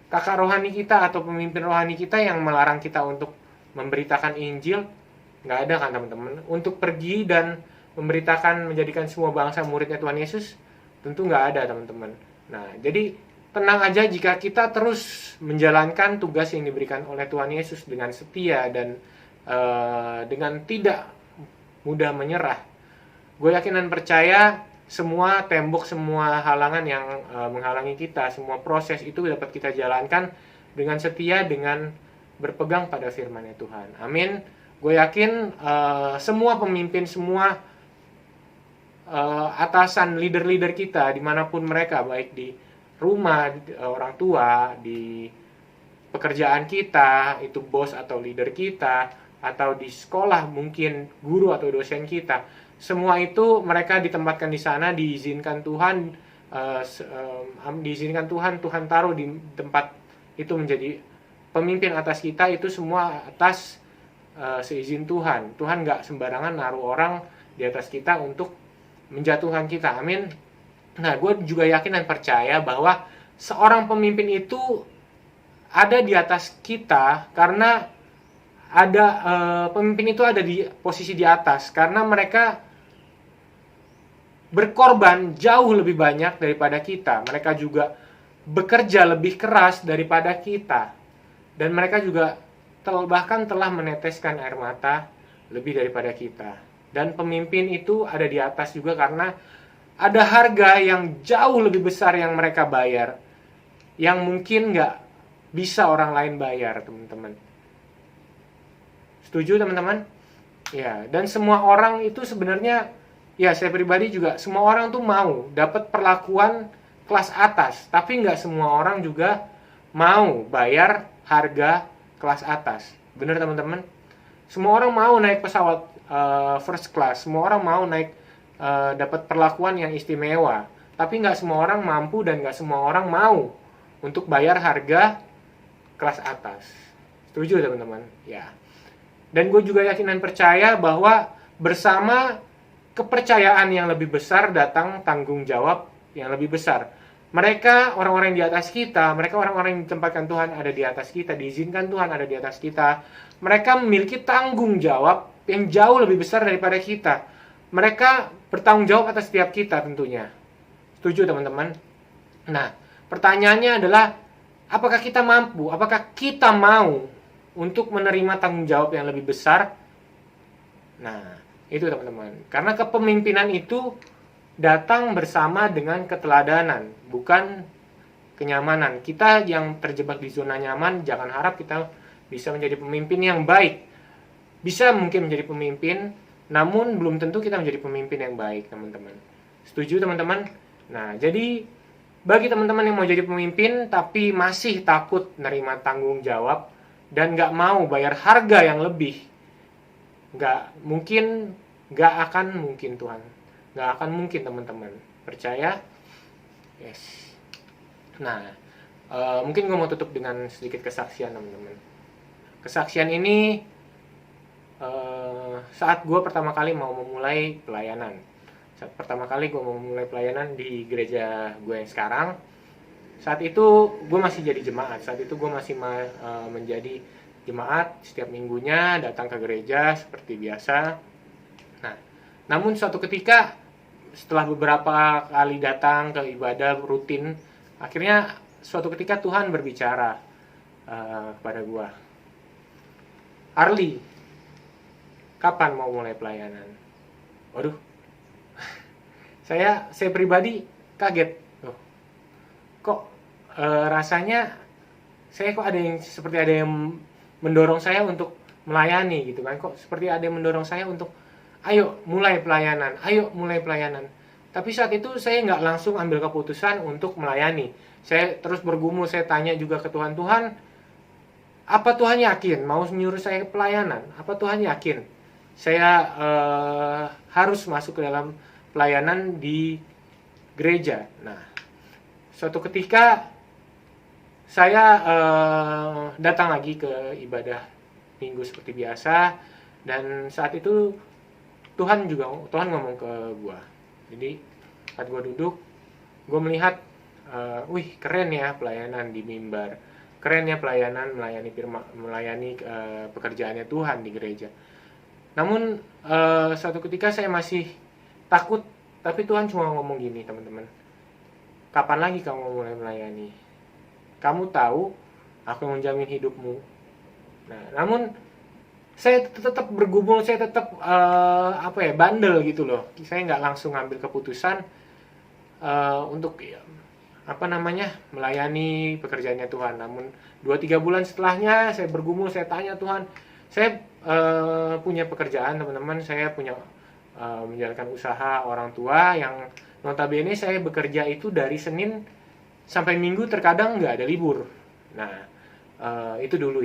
kakak rohani kita atau pemimpin rohani kita yang melarang kita untuk memberitakan Injil? Nggak ada kan teman-teman? Untuk pergi dan memberitakan, menjadikan semua bangsa muridnya Tuhan Yesus? Tentu nggak ada teman-teman. Nah, jadi tenang aja jika kita terus menjalankan tugas yang diberikan oleh Tuhan Yesus dengan setia dan dengan tidak mudah menyerah. Gue yakin dan percaya semua tembok, semua halangan yang menghalangi kita, semua proses itu dapat kita jalankan dengan setia, dengan berpegang pada firman-Nya Tuhan. Amin. Gue yakin semua pemimpin, semua atasan, leader-leader kita dimanapun mereka, baik di rumah, orang tua, di pekerjaan kita, itu bos atau leader kita, atau di sekolah mungkin guru atau dosen kita, semua itu mereka ditempatkan di sana, diizinkan Tuhan, Tuhan taruh di tempat itu menjadi pemimpin atas kita, itu semua atas seizin Tuhan. Tuhan nggak sembarangan naruh orang di atas kita untuk menjatuhkan kita. Amin. Nah, gue juga yakin dan percaya bahwa seorang pemimpin itu ada di atas kita karena ada pemimpin itu ada di posisi di atas karena mereka berkorban jauh lebih banyak daripada kita. Mereka juga bekerja lebih keras daripada kita, dan mereka juga bahkan telah meneteskan air mata lebih daripada kita. Dan pemimpin itu ada di atas juga karena ada harga yang jauh lebih besar yang mereka bayar, yang mungkin nggak bisa orang lain bayar, teman-teman. Setuju teman-teman? Ya, dan semua orang itu sebenarnya, ya saya pribadi juga, semua orang tuh mau dapat perlakuan kelas atas, tapi nggak semua orang juga mau bayar harga kelas atas. Bener teman-teman? Semua orang mau naik pesawat first class, semua orang mau naik dapat perlakuan yang istimewa, tapi nggak semua orang mampu dan nggak semua orang mau untuk bayar harga kelas atas. Setuju teman-teman? Ya. Dan gue juga yakin dan percaya bahwa bersama kepercayaan yang lebih besar datang tanggung jawab yang lebih besar. Mereka orang-orang yang di atas kita, mereka orang-orang yang ditempatkan Tuhan ada di atas kita, diizinkan Tuhan ada di atas kita. Mereka memiliki tanggung jawab yang jauh lebih besar daripada kita. Mereka bertanggung jawab atas setiap kita tentunya. Setuju teman-teman? Nah, pertanyaannya adalah, apakah kita mampu, apakah kita mau untuk menerima tanggung jawab yang lebih besar? Nah, itu teman-teman. Karena kepemimpinan itu datang bersama dengan keteladanan, bukan kenyamanan. Kita yang terjebak di zona nyaman, jangan harap kita bisa menjadi pemimpin yang baik. Bisa mungkin menjadi pemimpin, namun belum tentu kita menjadi pemimpin yang baik, teman-teman. Setuju teman-teman? Nah, jadi bagi teman-teman yang mau jadi pemimpin tapi masih takut menerima tanggung jawab, dan nggak mau bayar harga yang lebih, nggak akan mungkin Tuhan, nggak akan mungkin teman-teman, percaya? Yes. Nah, mungkin gue mau tutup dengan sedikit kesaksian teman-teman. Kesaksian ini saat gue pertama kali mau memulai pelayanan. Saat pertama kali gue mau memulai pelayanan di gereja gue yang sekarang, saat itu gue masih jadi jemaat. Saat itu gue masih menjadi jemaat, setiap minggunya datang ke gereja seperti biasa. Nah, namun suatu ketika setelah beberapa kali datang ke ibadah rutin, akhirnya suatu ketika Tuhan berbicara kepada gue, Arli, kapan mau mulai pelayanan? Waduh, saya pribadi kaget. Loh, kok rasanya saya kok seperti ada yang mendorong saya untuk melayani gitu kan? Kok seperti ada yang mendorong saya untuk ayo mulai pelayanan. Tapi saat itu saya nggak langsung ambil keputusan untuk melayani. Saya terus bergumul, saya tanya juga ke Tuhan, Tuhan, apa Tuhan yakin mau menyuruh saya ke pelayanan? Apa Tuhan yakin saya harus masuk ke dalam pelayanan di gereja? Nah, suatu ketika saya datang lagi ke ibadah minggu seperti biasa, dan saat itu Tuhan ngomong ke gue. Jadi saat gue duduk, gue melihat, wih keren ya pelayanan di mimbar, keren ya pelayanan melayani pekerjaannya Tuhan di gereja. Namun suatu ketika saya masih takut, tapi Tuhan cuma ngomong gini, teman-teman, kapan lagi kamu mulai melayani? Kamu tahu aku menjamin hidupmu. Nah, namun saya tetap bergumul, saya tetap bandel gitu loh. Saya nggak langsung ngambil keputusan untuk melayani pekerjaannya Tuhan. Namun 2-3 bulan setelahnya saya bergumul, saya tanya Tuhan, saya punya pekerjaan teman-teman, saya punya menjalankan usaha orang tua yang notabene saya bekerja itu dari Senin sampai Minggu, terkadang nggak ada libur. Nah, itu dulu.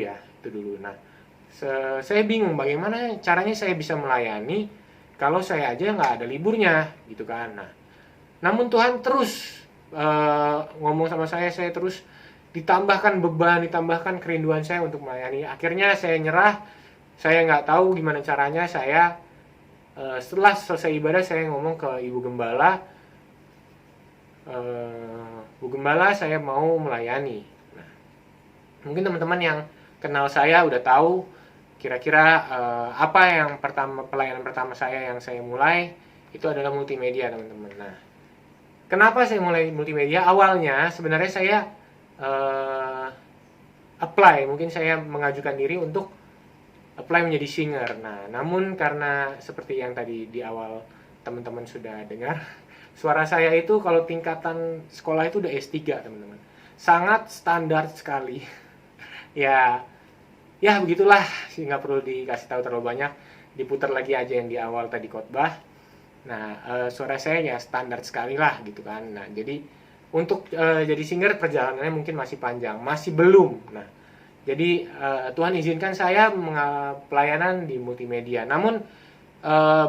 Nah, saya bingung bagaimana caranya saya bisa melayani kalau saya aja nggak ada liburnya, gitu kan. Nah, namun Tuhan terus ngomong sama saya terus ditambahkan beban, ditambahkan kerinduan saya untuk melayani. Akhirnya saya nyerah, saya nggak tahu gimana caranya. Saya setelah selesai ibadah, saya ngomong ke Ibu Gembala, Bu Gembala, saya mau melayani. Nah, mungkin teman-teman yang kenal saya udah tahu kira-kira apa yang pelayanan pertama saya yang saya mulai itu adalah multimedia, teman-teman. Nah, kenapa saya mulai multimedia? Awalnya sebenarnya saya mungkin saya mengajukan diri untuk apply menjadi singer. Nah, namun karena seperti yang tadi di awal teman-teman sudah dengar, suara saya itu kalau tingkatan sekolah itu udah S3, teman-teman. Sangat standar sekali. ya begitulah, sih nggak perlu dikasih tahu terlalu banyak. Diputar lagi aja yang di awal tadi khotbah. Nah, suara saya ya standar sekali lah gitu kan. Nah, jadi untuk jadi singer perjalanannya mungkin masih panjang, masih belum. Nah, jadi Tuhan izinkan saya pelayanan di multimedia. Namun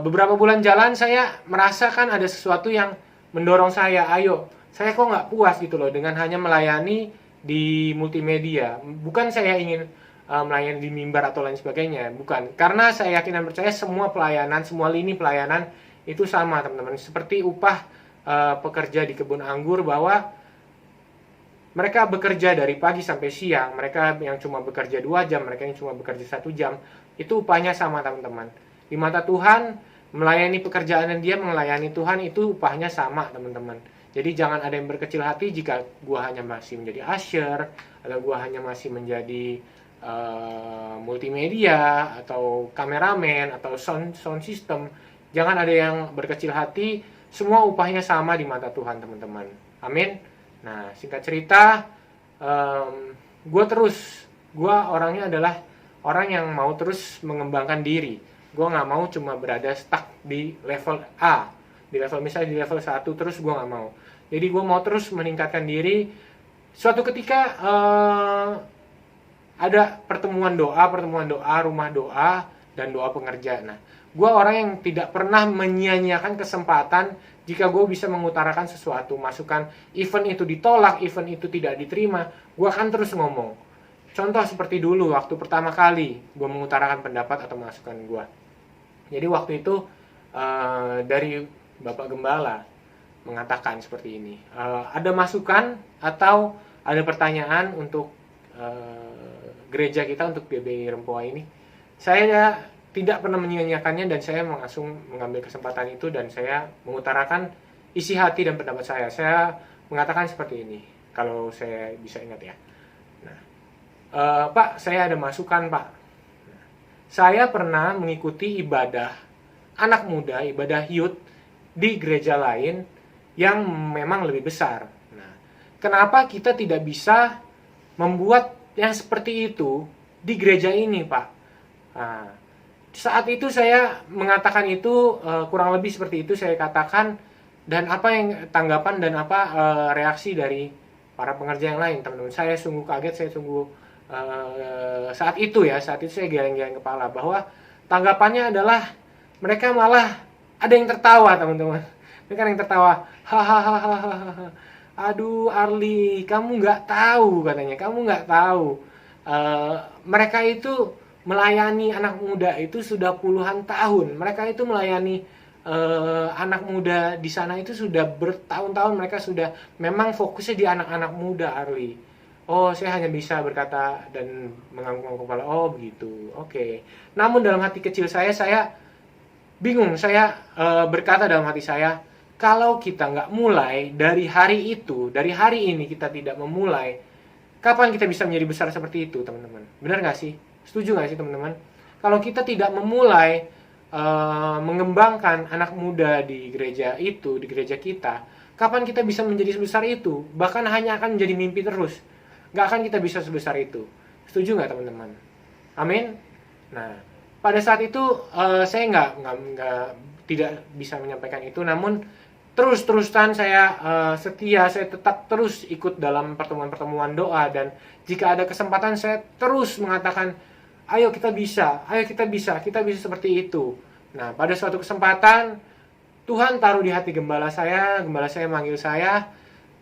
beberapa bulan jalan saya merasakan ada sesuatu yang mendorong saya, ayo, saya kok nggak puas gitu loh dengan hanya melayani di multimedia. Bukan saya ingin melayani di mimbar atau lain sebagainya, bukan. Karena saya yakin dan percaya semua pelayanan, semua lini pelayanan itu sama, teman-teman. Seperti upah pekerja di kebun anggur, bahwa mereka bekerja dari pagi sampai siang, mereka yang cuma bekerja 2 jam, mereka yang cuma bekerja 1 jam, itu upahnya sama, teman-teman. Di mata Tuhan, melayani pekerjaan dan dia melayani Tuhan itu upahnya sama, teman-teman. Jadi jangan ada yang berkecil hati jika gua hanya masih menjadi usher, atau gua hanya masih menjadi multimedia, atau kameramen, atau sound system. Jangan ada yang berkecil hati, semua upahnya sama di mata Tuhan, teman-teman. Amin. Nah, singkat cerita, gue orangnya adalah orang yang mau terus mengembangkan diri. Gue nggak mau cuma berada stuck di level A, misalnya di level 1 terus, gue nggak mau. Jadi gue mau terus meningkatkan diri. Suatu ketika ada pertemuan doa, rumah doa, dan doa pengerja. Nah, gue orang yang tidak pernah menyia-nyiakan kesempatan jika gue bisa mengutarakan sesuatu, masukan, event itu ditolak, event itu tidak diterima, gue akan terus ngomong. Contoh seperti dulu, waktu pertama kali gue mengutarakan pendapat atau masukan gue. Jadi waktu itu dari Bapak Gembala mengatakan seperti ini, ada masukan atau ada pertanyaan untuk gereja kita, untuk GBI Rempoa ini. Saya tidak pernah menyia-nyiakannya dan saya langsung mengambil kesempatan itu dan saya mengutarakan isi hati dan pendapat saya. Saya mengatakan seperti ini, kalau saya bisa ingat ya. Nah, Pak, saya ada masukan, Pak. Nah, saya pernah mengikuti ibadah anak muda, ibadah youth di gereja lain yang memang lebih besar. Nah, kenapa kita tidak bisa membuat yang seperti itu di gereja ini, Pak? Nah, saat itu saya mengatakan itu, kurang lebih seperti itu saya katakan, dan apa yang tanggapan dan apa reaksi dari para pengerja yang lain, teman-teman. Saya sungguh kaget, saya sungguh saat itu saya geleng-geleng kepala, bahwa tanggapannya adalah mereka malah ada yang tertawa, teman-teman. Mereka ada yang tertawa, hahaha, aduh Arli, kamu nggak tahu, katanya, kamu nggak tahu. Mereka itu melayani anak muda itu sudah puluhan tahun. Mereka itu melayani anak muda di sana itu sudah bertahun-tahun. Mereka sudah memang fokusnya di anak-anak muda, Arli. Oh, saya hanya bisa berkata dan mengangguk kepala. Oh, begitu. Oke. Namun dalam hati kecil saya bingung. Saya berkata dalam hati saya, kalau kita nggak mulai dari hari itu, dari hari ini kita tidak memulai, kapan kita bisa menjadi besar seperti itu, teman-teman? Benar nggak sih? Setuju nggak sih, teman-teman? Kalau kita tidak memulai mengembangkan anak muda di gereja itu, di gereja kita, kapan kita bisa menjadi sebesar itu? Bahkan hanya akan menjadi mimpi terus. Nggak akan kita bisa sebesar itu. Setuju nggak, teman-teman? Amin. Nah, pada saat itu saya tidak bisa menyampaikan itu, namun terus-terusan saya setia, saya tetap terus ikut dalam pertemuan-pertemuan doa, dan jika ada kesempatan saya terus mengatakan, ayo kita bisa seperti itu. Nah, pada suatu kesempatan Tuhan taruh di hati gembala saya manggil saya,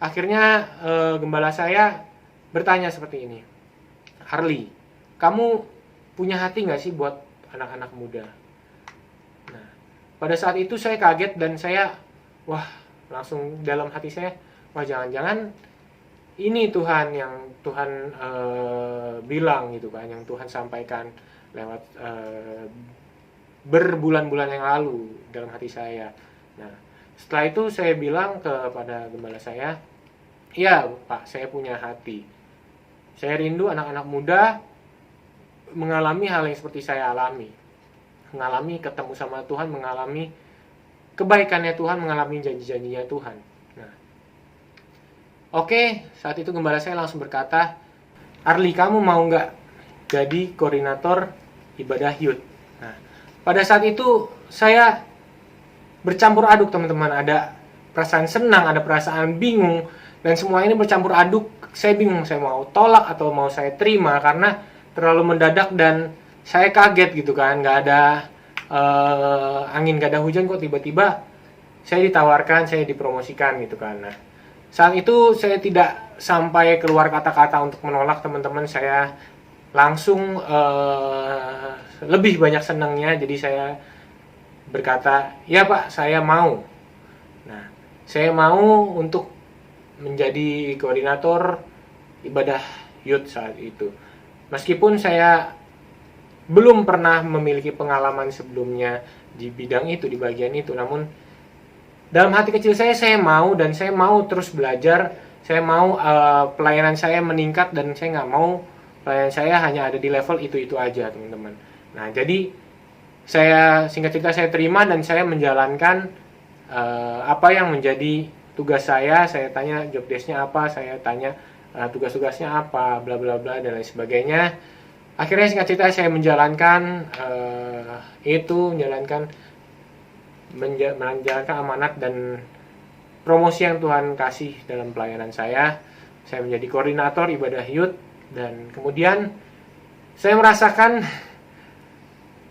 akhirnya gembala saya bertanya seperti ini, Harley, kamu punya hati nggak sih buat anak-anak muda? Nah, pada saat itu saya kaget dan saya, langsung dalam hati saya, jangan-jangan ini Tuhan yang Tuhan bilang gitu kan, yang Tuhan sampaikan lewat berbulan-bulan yang lalu dalam hati saya. Nah, setelah itu saya bilang kepada gembala saya, ya Pak, saya punya hati. Saya rindu anak-anak muda mengalami hal yang seperti saya alami. Mengalami ketemu sama Tuhan, mengalami kebaikannya Tuhan, mengalami janji-janjinya Tuhan. Nah, oke, saat itu gembala saya langsung berkata, Arli, kamu mau nggak jadi koordinator ibadah youth? Nah, pada saat itu saya bercampur aduk, teman-teman. Ada perasaan senang, ada perasaan bingung, dan semua ini bercampur aduk. Saya bingung, saya mau tolak atau mau saya terima, karena terlalu mendadak dan saya kaget gitu kan. Nggak ada angin, nggak ada hujan, kok tiba-tiba saya ditawarkan, saya dipromosikan gitu kan. Nah, saat itu saya tidak sampai keluar kata-kata untuk menolak, teman-teman. Saya langsung lebih banyak senangnya, jadi saya berkata, ya Pak, saya mau. Nah, saya mau untuk menjadi koordinator ibadah youth saat itu. Meskipun saya belum pernah memiliki pengalaman sebelumnya di bidang itu, di bagian itu, namun dalam hati kecil saya mau, dan saya mau terus belajar. Saya mau pelayanan saya meningkat, dan saya nggak mau pelayanan saya hanya ada di level itu aja, teman-teman. Nah, jadi singkat cerita saya terima, dan saya menjalankan apa yang menjadi tugas saya. Saya tanya job desk-nya apa, saya tanya tugas-tugasnya apa, bla bla bla dan lain sebagainya. Akhirnya singkat cerita saya menjalankan menjalankan amanat dan promosi yang Tuhan kasih dalam pelayanan saya. Saya menjadi koordinator ibadah youth, dan kemudian saya merasakan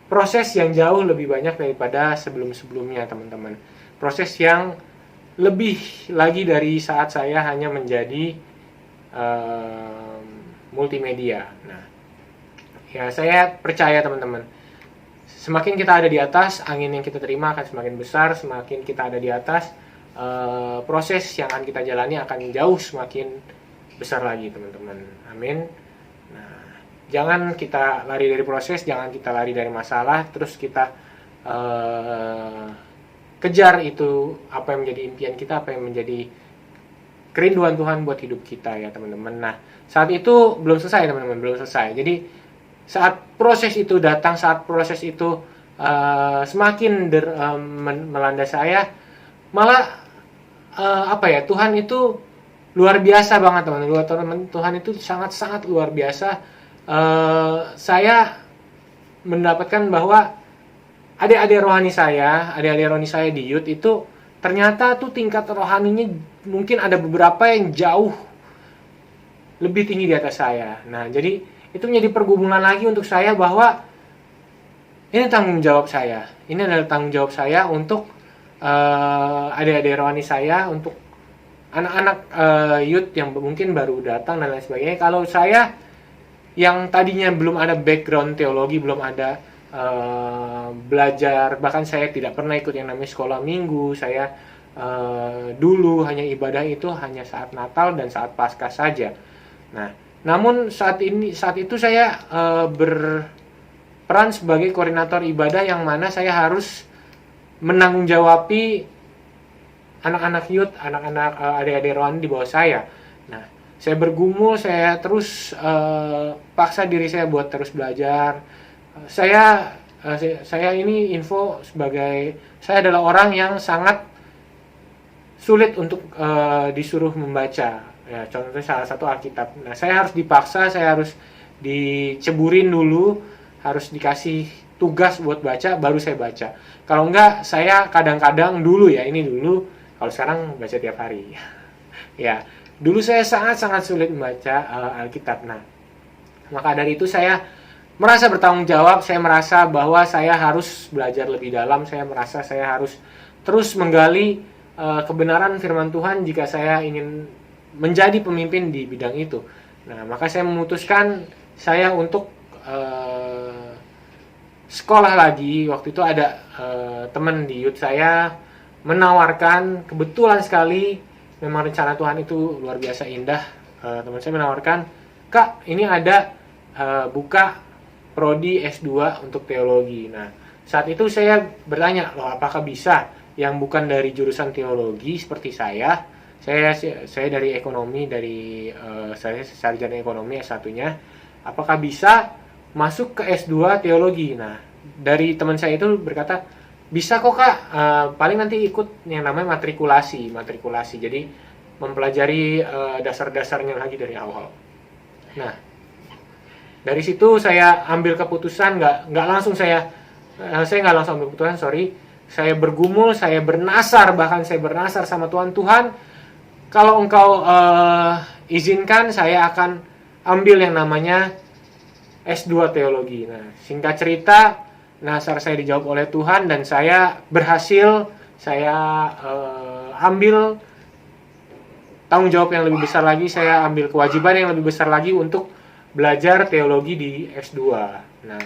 proses yang jauh lebih banyak daripada sebelum-sebelumnya, teman-teman. Proses yang lebih lagi dari saat saya hanya menjadi multimedia. Nah, ya saya percaya teman-teman, semakin kita ada di atas, angin yang kita terima akan semakin besar. Semakin kita ada di atas, proses yang akan kita jalani akan jauh semakin besar lagi, teman-teman. Amin. Nah, jangan kita lari dari proses, jangan kita lari dari masalah, terus kita kejar itu apa yang menjadi impian kita, apa yang menjadi kerinduan Tuhan buat hidup kita, ya teman-teman. Nah, saat itu belum selesai, teman-teman, belum selesai. Jadi saat proses itu datang, saat proses itu semakin melanda saya, malah Tuhan itu luar biasa banget, teman-teman. Tuhan itu sangat-sangat luar biasa. Saya mendapatkan bahwa adik-adik rohani saya di youth itu ternyata tuh tingkat rohaninya mungkin ada beberapa yang jauh lebih tinggi di atas saya. Nah, jadi itu menjadi pergumulan lagi untuk saya bahwa ini tanggung jawab saya. Ini adalah tanggung jawab saya untuk adik-adik rohani saya, untuk anak-anak youth yang mungkin baru datang dan lain sebagainya. Kalau saya yang tadinya belum ada background teologi, belum ada belajar, bahkan saya tidak pernah ikut yang namanya sekolah minggu. Saya dulu hanya ibadah itu hanya saat Natal dan saat Paskah saja. Nah, namun saat itu saya berperan sebagai koordinator ibadah, yang mana saya harus menanggung-jawabi anak-anak youth, anak-anak adik-adik rohani di bawah saya. Nah, saya bergumul, saya terus paksa diri saya buat terus belajar. Saya ini info sebagai, saya adalah orang yang sangat sulit untuk disuruh membaca. Ya, contohnya salah satu Alkitab. Nah, saya harus dipaksa, saya harus diceburin dulu, harus dikasih tugas buat baca, baru saya baca. Kalau enggak, saya kadang-kadang dulu, kalau sekarang baca tiap hari. Ya, dulu saya sangat-sangat sulit membaca Alkitab. Nah, maka dari itu saya merasa bertanggung jawab, saya merasa bahwa saya harus belajar lebih dalam, saya merasa saya harus terus menggali kebenaran firman Tuhan jika saya ingin menjadi pemimpin di bidang itu. Nah, maka saya memutuskan saya untuk sekolah lagi. Waktu itu ada teman di youth saya menawarkan, kebetulan sekali, memang rencana Tuhan itu luar biasa indah. Teman saya menawarkan, "Kak, ini ada buka prodi S2 untuk teologi." Nah, saat itu saya bertanya, "Loh, apakah bisa yang bukan dari jurusan teologi seperti saya?" Saya dari ekonomi, saya sarjana ekonomi S1-nya. Apakah bisa masuk ke S2 teologi? Nah, dari teman saya itu berkata, "Bisa kok, Kak. Paling nanti ikut yang namanya matrikulasi. Jadi mempelajari dasar-dasarnya lagi dari awal." Nah, dari situ saya ambil keputusan, nggak langsung saya nggak langsung ambil keputusan, saya bergumul, saya bernasar, bahkan saya bernasar sama Tuhan, kalau Engkau izinkan, saya akan ambil yang namanya S2 teologi. Nah, singkat cerita, nasar saya dijawab oleh Tuhan dan saya berhasil. Saya ambil tanggung jawab yang lebih besar lagi, saya ambil kewajiban yang lebih besar lagi untuk belajar teologi di S2. Nah,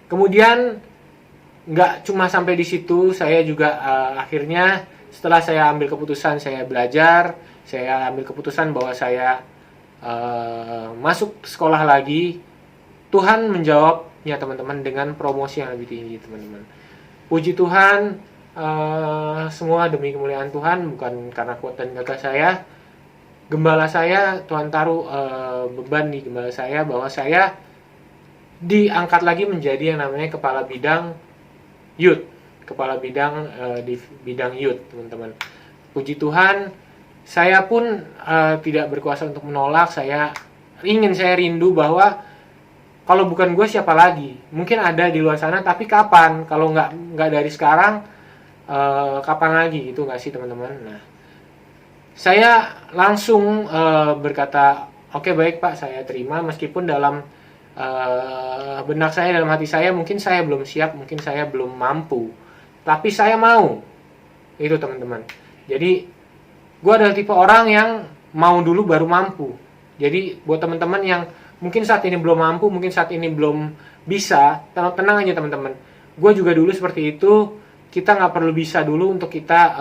kemudian nggak cuma sampai di situ, saya juga akhirnya setelah saya ambil keputusan, saya belajar, saya ambil keputusan bahwa saya masuk sekolah lagi. Tuhan menjawabnya, teman-teman, dengan promosi yang lebih tinggi, teman-teman. Puji Tuhan, semua demi kemuliaan Tuhan, bukan karena kuat dan gagah saya. Gembala saya, Tuhan taruh beban di gembala saya bahwa saya diangkat lagi menjadi yang namanya kepala bidang youth, kepala bidang di bidang youth, teman-teman. Puji Tuhan, saya pun tidak berkuasa untuk menolak. Saya rindu bahwa kalau bukan gue siapa lagi? Mungkin ada di luar sana, tapi kapan? Kalau nggak dari sekarang, kapan lagi? Itu nggak sih, teman-teman? Nah, saya langsung berkata, "Oke, baik Pak, saya terima." Meskipun dalam benak saya, dalam hati saya, mungkin saya belum siap, mungkin saya belum mampu, tapi saya mau. Itu teman-teman. Jadi gue adalah tipe orang yang mau dulu baru mampu. Jadi buat teman-teman yang mungkin saat ini belum mampu, mungkin saat ini belum bisa, tenang aja teman-teman. Gue juga dulu seperti itu. Kita nggak perlu bisa dulu untuk kita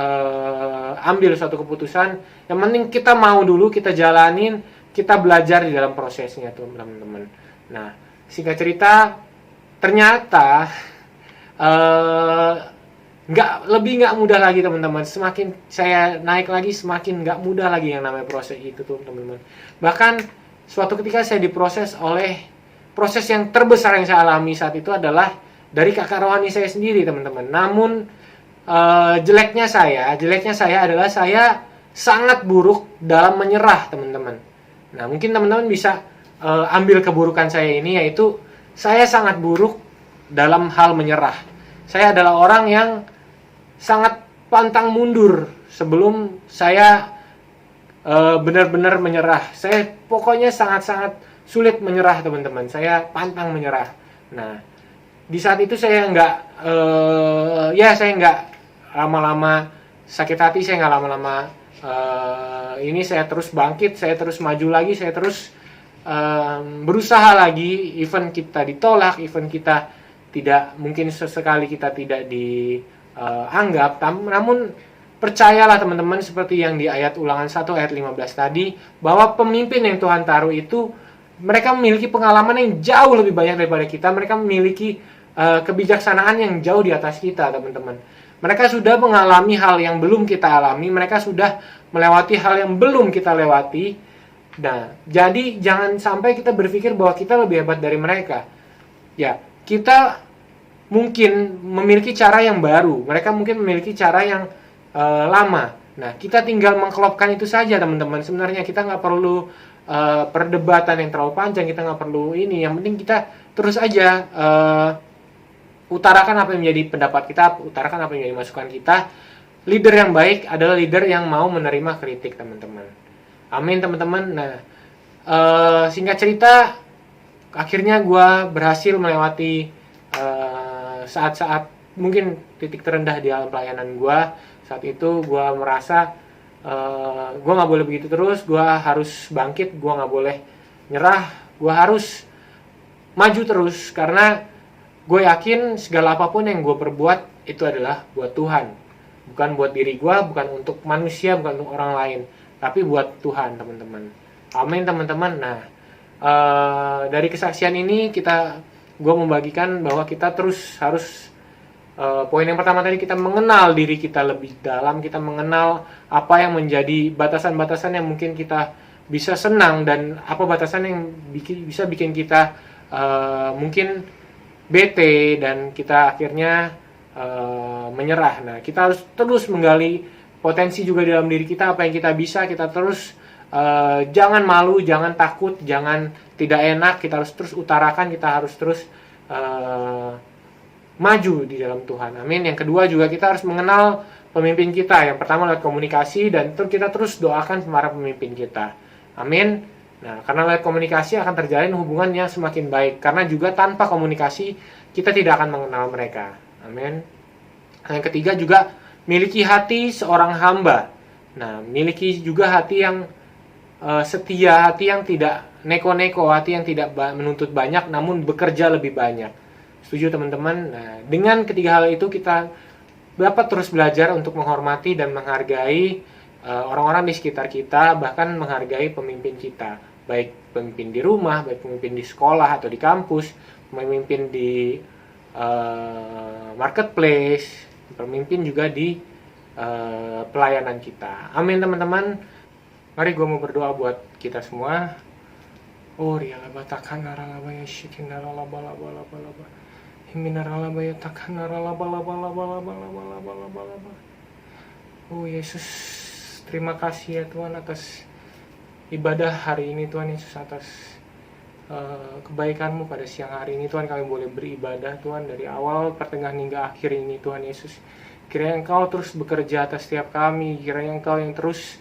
ambil suatu keputusan. Yang penting kita mau dulu, kita jalanin, kita belajar di dalam prosesnya teman-teman. Nah, singkat cerita, ternyata nggak mudah lagi teman-teman. Semakin saya naik lagi, semakin nggak mudah lagi yang namanya proses itu teman-teman. Bahkan suatu ketika saya diproses oleh proses yang terbesar yang saya alami saat itu adalah dari kakak rohani saya sendiri teman-teman. Namun jeleknya saya adalah saya sangat buruk dalam menyerah teman-teman. Nah, mungkin teman-teman bisa ambil keburukan saya ini, yaitu saya sangat buruk dalam hal menyerah. Saya adalah orang yang sangat pantang mundur sebelum saya benar-benar menyerah. Saya pokoknya sangat-sangat sulit menyerah teman-teman. Saya pantang menyerah. Nah, di saat itu saya nggak lama-lama sakit hati, saya nggak lama-lama ini saya terus bangkit, saya terus maju lagi, saya terus berusaha lagi. Even kita ditolak, even kita tidak, mungkin sesekali kita tidak dianggap, namun percayalah teman-teman, seperti yang di ayat Ulangan 1 ayat 15 tadi, bahwa pemimpin yang Tuhan taruh itu mereka memiliki pengalaman yang jauh lebih banyak daripada kita. Mereka memiliki kebijaksanaan yang jauh di atas kita teman-teman. Mereka sudah mengalami hal yang belum kita alami, mereka sudah melewati hal yang belum kita lewati. Nah, jadi jangan sampai kita berpikir bahwa kita lebih hebat dari mereka. Ya, kita mungkin memiliki cara yang baru, mereka mungkin memiliki cara yang lama. Nah, kita tinggal mengklopkan itu saja teman-teman. Sebenarnya kita nggak perlu perdebatan yang terlalu panjang, kita nggak perlu ini. Yang penting kita terus aja utarakan apa yang menjadi pendapat kita, utarakan apa yang menjadi masukan kita. Leader yang baik adalah leader yang mau menerima kritik teman-teman. Amin teman-teman. Nah, singkat cerita, akhirnya gue berhasil melewati saat-saat mungkin titik terendah di dalam pelayanan gue. Saat itu gue merasa gue nggak boleh begitu terus, gue harus bangkit, gue nggak boleh nyerah, gue harus maju terus, karena gue yakin segala apapun yang gue perbuat itu adalah buat Tuhan, bukan buat diri gue, bukan untuk manusia, bukan untuk orang lain, tapi buat Tuhan teman-teman. Amin teman-teman. Nah, dari kesaksian ini gue membagikan bahwa kita terus harus poin yang pertama tadi, kita mengenal diri kita lebih dalam, kita mengenal apa yang menjadi batasan-batasan yang mungkin kita bisa senang, dan apa batasan yang bisa bikin kita mungkin bete, dan kita akhirnya menyerah. Nah, kita harus terus menggali potensi juga di dalam diri kita, apa yang kita bisa, kita terus jangan malu, jangan takut, jangan tidak enak, kita harus terus utarakan, kita harus terus maju di dalam Tuhan. Amin. Yang kedua juga kita harus mengenal pemimpin kita. Yang pertama lewat komunikasi, dan kita terus doakan para pemimpin kita. Amin. Nah, karena lewat komunikasi akan terjalin hubungan yang semakin baik. Karena juga tanpa komunikasi kita tidak akan mengenal mereka. Amin. Yang ketiga juga miliki hati seorang hamba. Nah, miliki juga hati yang setia, hati yang tidak neko-neko, hati yang tidak menuntut banyak namun bekerja lebih banyak. Setuju teman-teman? Nah, dengan ketiga hal itu kita dapat terus belajar untuk menghormati dan menghargai orang-orang di sekitar kita, bahkan menghargai pemimpin kita, baik pemimpin di rumah, baik pemimpin di sekolah atau di kampus, pemimpin di marketplace, pemimpin juga di pelayanan kita. Amin teman-teman. Mari gue mau berdoa buat kita semua. Oh rialaba takanaralaba yashikinaralabalabalabalaba himinaralaba yatakanaralabalabalabalabalabalaba. Oh Yesus, terima kasih ya Tuhan atas ibadah hari ini Tuhan Yesus, atas kebaikan-Mu pada siang hari ini Tuhan. Kami boleh beribadah Tuhan dari awal pertengahan hingga akhir ini Tuhan Yesus. Kiranya Engkau terus bekerja atas setiap kami, kiranya Engkau yang terus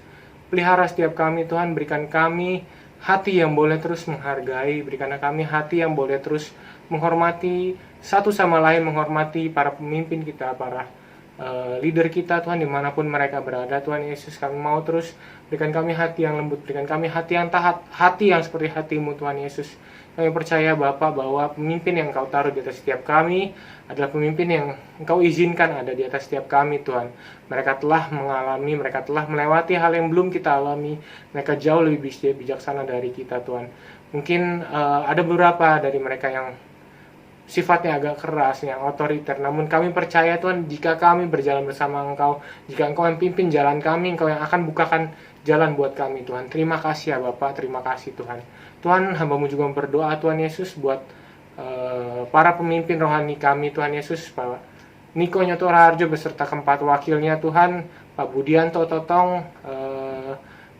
pelihara setiap kami Tuhan. Berikan kami hati yang boleh terus menghargai, berikanlah kami hati yang boleh terus menghormati satu sama lain, menghormati para pemimpin kita, para leader kita Tuhan, dimanapun mereka berada Tuhan Yesus. Kami mau terus berikan kami hati yang lembut, berikan kami hati yang taat, hati yang seperti hati-Mu Tuhan Yesus. Kami percaya Bapa bahwa pemimpin yang Engkau taruh di atas setiap kami adalah pemimpin yang Engkau izinkan ada di atas setiap kami Tuhan. Mereka telah mengalami, mereka telah melewati hal yang belum kita alami. Mereka jauh lebih bijaksana dari kita Tuhan. Mungkin ada beberapa dari mereka yang sifatnya agak keras, yang otoriter. Namun kami percaya Tuhan, jika kami berjalan bersama Engkau, jika Engkau yang pimpin jalan kami, Engkau yang akan bukakan jalan buat kami Tuhan. Terima kasih ya Bapak, terima kasih Tuhan. Tuhan, hamba-Mu juga berdoa Tuhan Yesus buat para pemimpin rohani kami Tuhan Yesus, Pak Niko Nyoto Raharjo beserta keempat wakilnya Tuhan, Pak Budianto Totong,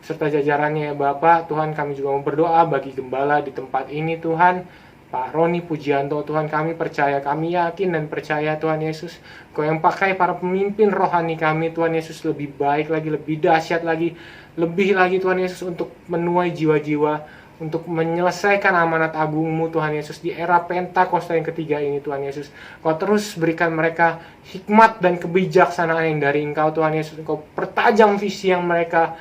serta jajarannya ya Bapak. Tuhan, kami juga mau berdoa bagi gembala di tempat ini Tuhan, Pak Roni Pujianto Tuhan. Kami percaya, kami yakin dan percaya Tuhan Yesus, Kau yang pakai para pemimpin rohani kami Tuhan Yesus lebih baik lagi, lebih dahsyat lagi, lebih lagi Tuhan Yesus untuk menuai jiwa-jiwa, untuk menyelesaikan amanat agung-Mu Tuhan Yesus di era Pentakosta yang ketiga ini Tuhan Yesus. Kau terus berikan mereka hikmat dan kebijaksanaan yang dari Engkau Tuhan Yesus. Kau pertajam visi yang mereka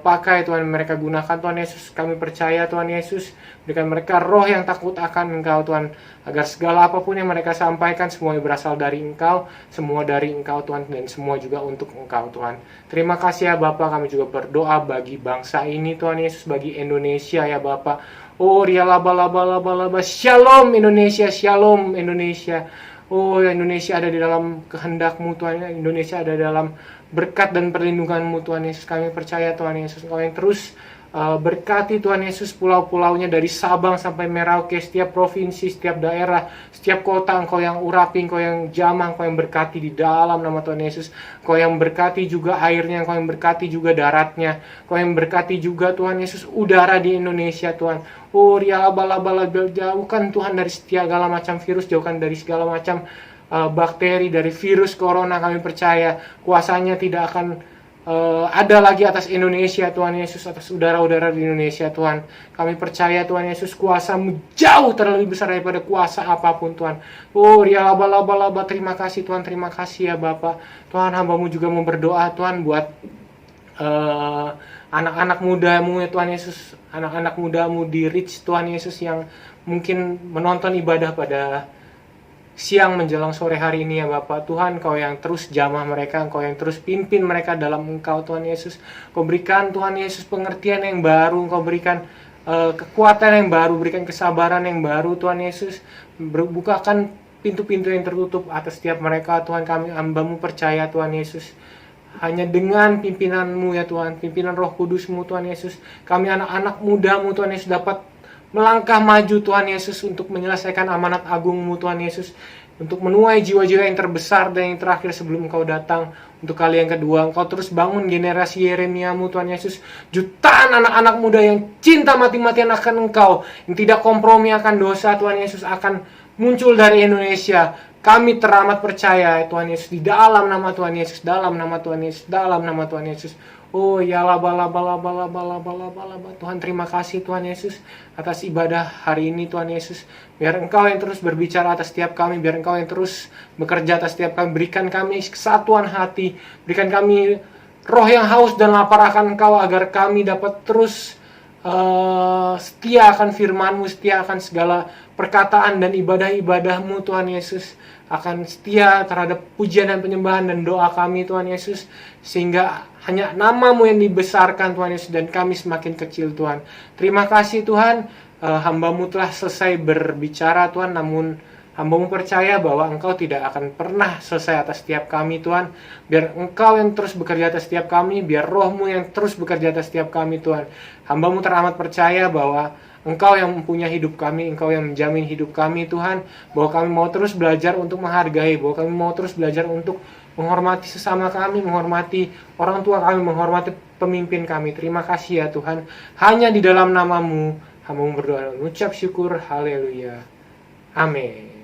pakai Tuhan, mereka gunakan Tuhan Yesus. Kami percaya Tuhan Yesus, berikan mereka roh yang takut akan Engkau Tuhan, agar segala apapun yang mereka sampaikan semuanya berasal dari Engkau, semua dari Engkau Tuhan, dan semua juga untuk Engkau Tuhan. Terima kasih ya Bapak. Kami juga berdoa bagi bangsa ini Tuhan Yesus, bagi Indonesia ya Bapak. Oh rialabalabalabalaba, shalom Indonesia, shalom Indonesia. Oh Indonesia ada di dalam kehendak-Mu Tuhan, Indonesia ada dalam berkat dan perlindungan-Mu Tuhan Yesus. Kami percaya Tuhan Yesus, Engkau yang terus berkati Tuhan Yesus pulau-pulaunya dari Sabang sampai Merauke, setiap provinsi, setiap daerah, setiap kota. Engkau yang urapi, Engkau yang jamah, Engkau yang berkati di dalam nama Tuhan Yesus. Engkau yang berkati juga airnya, Engkau yang berkati juga daratnya, Engkau yang berkati juga Tuhan Yesus udara di Indonesia Tuhan. Oh rialabala, jauhkan Tuhan dari segala macam virus, jauhkan dari segala macam bakteri, dari virus corona. Kami percaya kuasanya tidak akan ada lagi atas Indonesia Tuhan Yesus, atas udara-udara di Indonesia Tuhan. Kami percaya Tuhan Yesus, kuasa-Mu jauh terlebih besar daripada kuasa apapun Tuhan. Oh rialabalaba, terima kasih Tuhan, terima kasih ya Bapak. Tuhan, hamba-Mu juga mau berdoa Tuhan buat anak-anak muda-Mu ya Tuhan Yesus, anak-anak muda-Mu di Reach Tuhan Yesus, yang mungkin menonton ibadah pada siang menjelang sore hari ini ya Bapak. Tuhan, Kau yang terus jamah mereka, Kau yang terus pimpin mereka dalam Engkau Tuhan Yesus. Kau berikan Tuhan Yesus pengertian yang baru, Kau berikan kekuatan yang baru, berikan kesabaran yang baru Tuhan Yesus. Bukakan pintu-pintu yang tertutup atas setiap mereka Tuhan. Kami hamba-Mu percaya Tuhan Yesus, hanya dengan pimpinan-Mu ya Tuhan, pimpinan Roh Kudus-Mu Tuhan Yesus, kami anak-anak muda-Mu Tuhan Yesus dapat melangkah maju Tuhan Yesus untuk menyelesaikan amanat agung-Mu Tuhan Yesus, untuk menuai jiwa-jiwa yang terbesar dan yang terakhir sebelum Engkau datang untuk kali yang kedua. Engkau terus bangun generasi Yeremia-Mu Tuhan Yesus, jutaan anak-anak muda yang cinta mati-matian akan Engkau, yang tidak kompromi akan dosa Tuhan Yesus, akan muncul dari Indonesia. Kami teramat percaya Tuhan Yesus, di dalam nama Tuhan Yesus, dalam nama Tuhan Yesus, dalam nama Tuhan Yesus. Oh ya bala Tuhan, terima kasih Tuhan Yesus atas ibadah hari ini Tuhan Yesus. Biar Engkau yang terus berbicara atas setiap kami, biar Engkau yang terus bekerja atas setiap kami. Berikan kami kesatuan hati, berikan kami roh yang haus dan lapar akan Engkau, agar kami dapat terus setia akan firman-Mu, setia akan segala perkataan dan ibadah-ibadah-Mu Tuhan Yesus, akan setia terhadap pujian dan penyembahan dan doa kami Tuhan Yesus, sehingga hanya nama-Mu yang dibesarkan Tuhan Yesus dan kami semakin kecil Tuhan. Terima kasih Tuhan, hamba-Mu telah selesai berbicara Tuhan, namun hamba-Mu percaya bahwa Engkau tidak akan pernah selesai atas setiap kami Tuhan. Biar Engkau yang terus bekerja atas setiap kami, biar Roh-Mu yang terus bekerja atas setiap kami Tuhan. Hamba-Mu teramat percaya bahwa Engkau yang mempunyai hidup kami, Engkau yang menjamin hidup kami Tuhan, bahwa kami mau terus belajar untuk menghargai, bahwa kami mau terus belajar untuk menghormati sesama kami, menghormati orang tua kami, menghormati pemimpin kami. Terima kasih ya Tuhan, hanya di dalam nama-Mu hamba-Mu berdoa, mengucap syukur, haleluya, amin.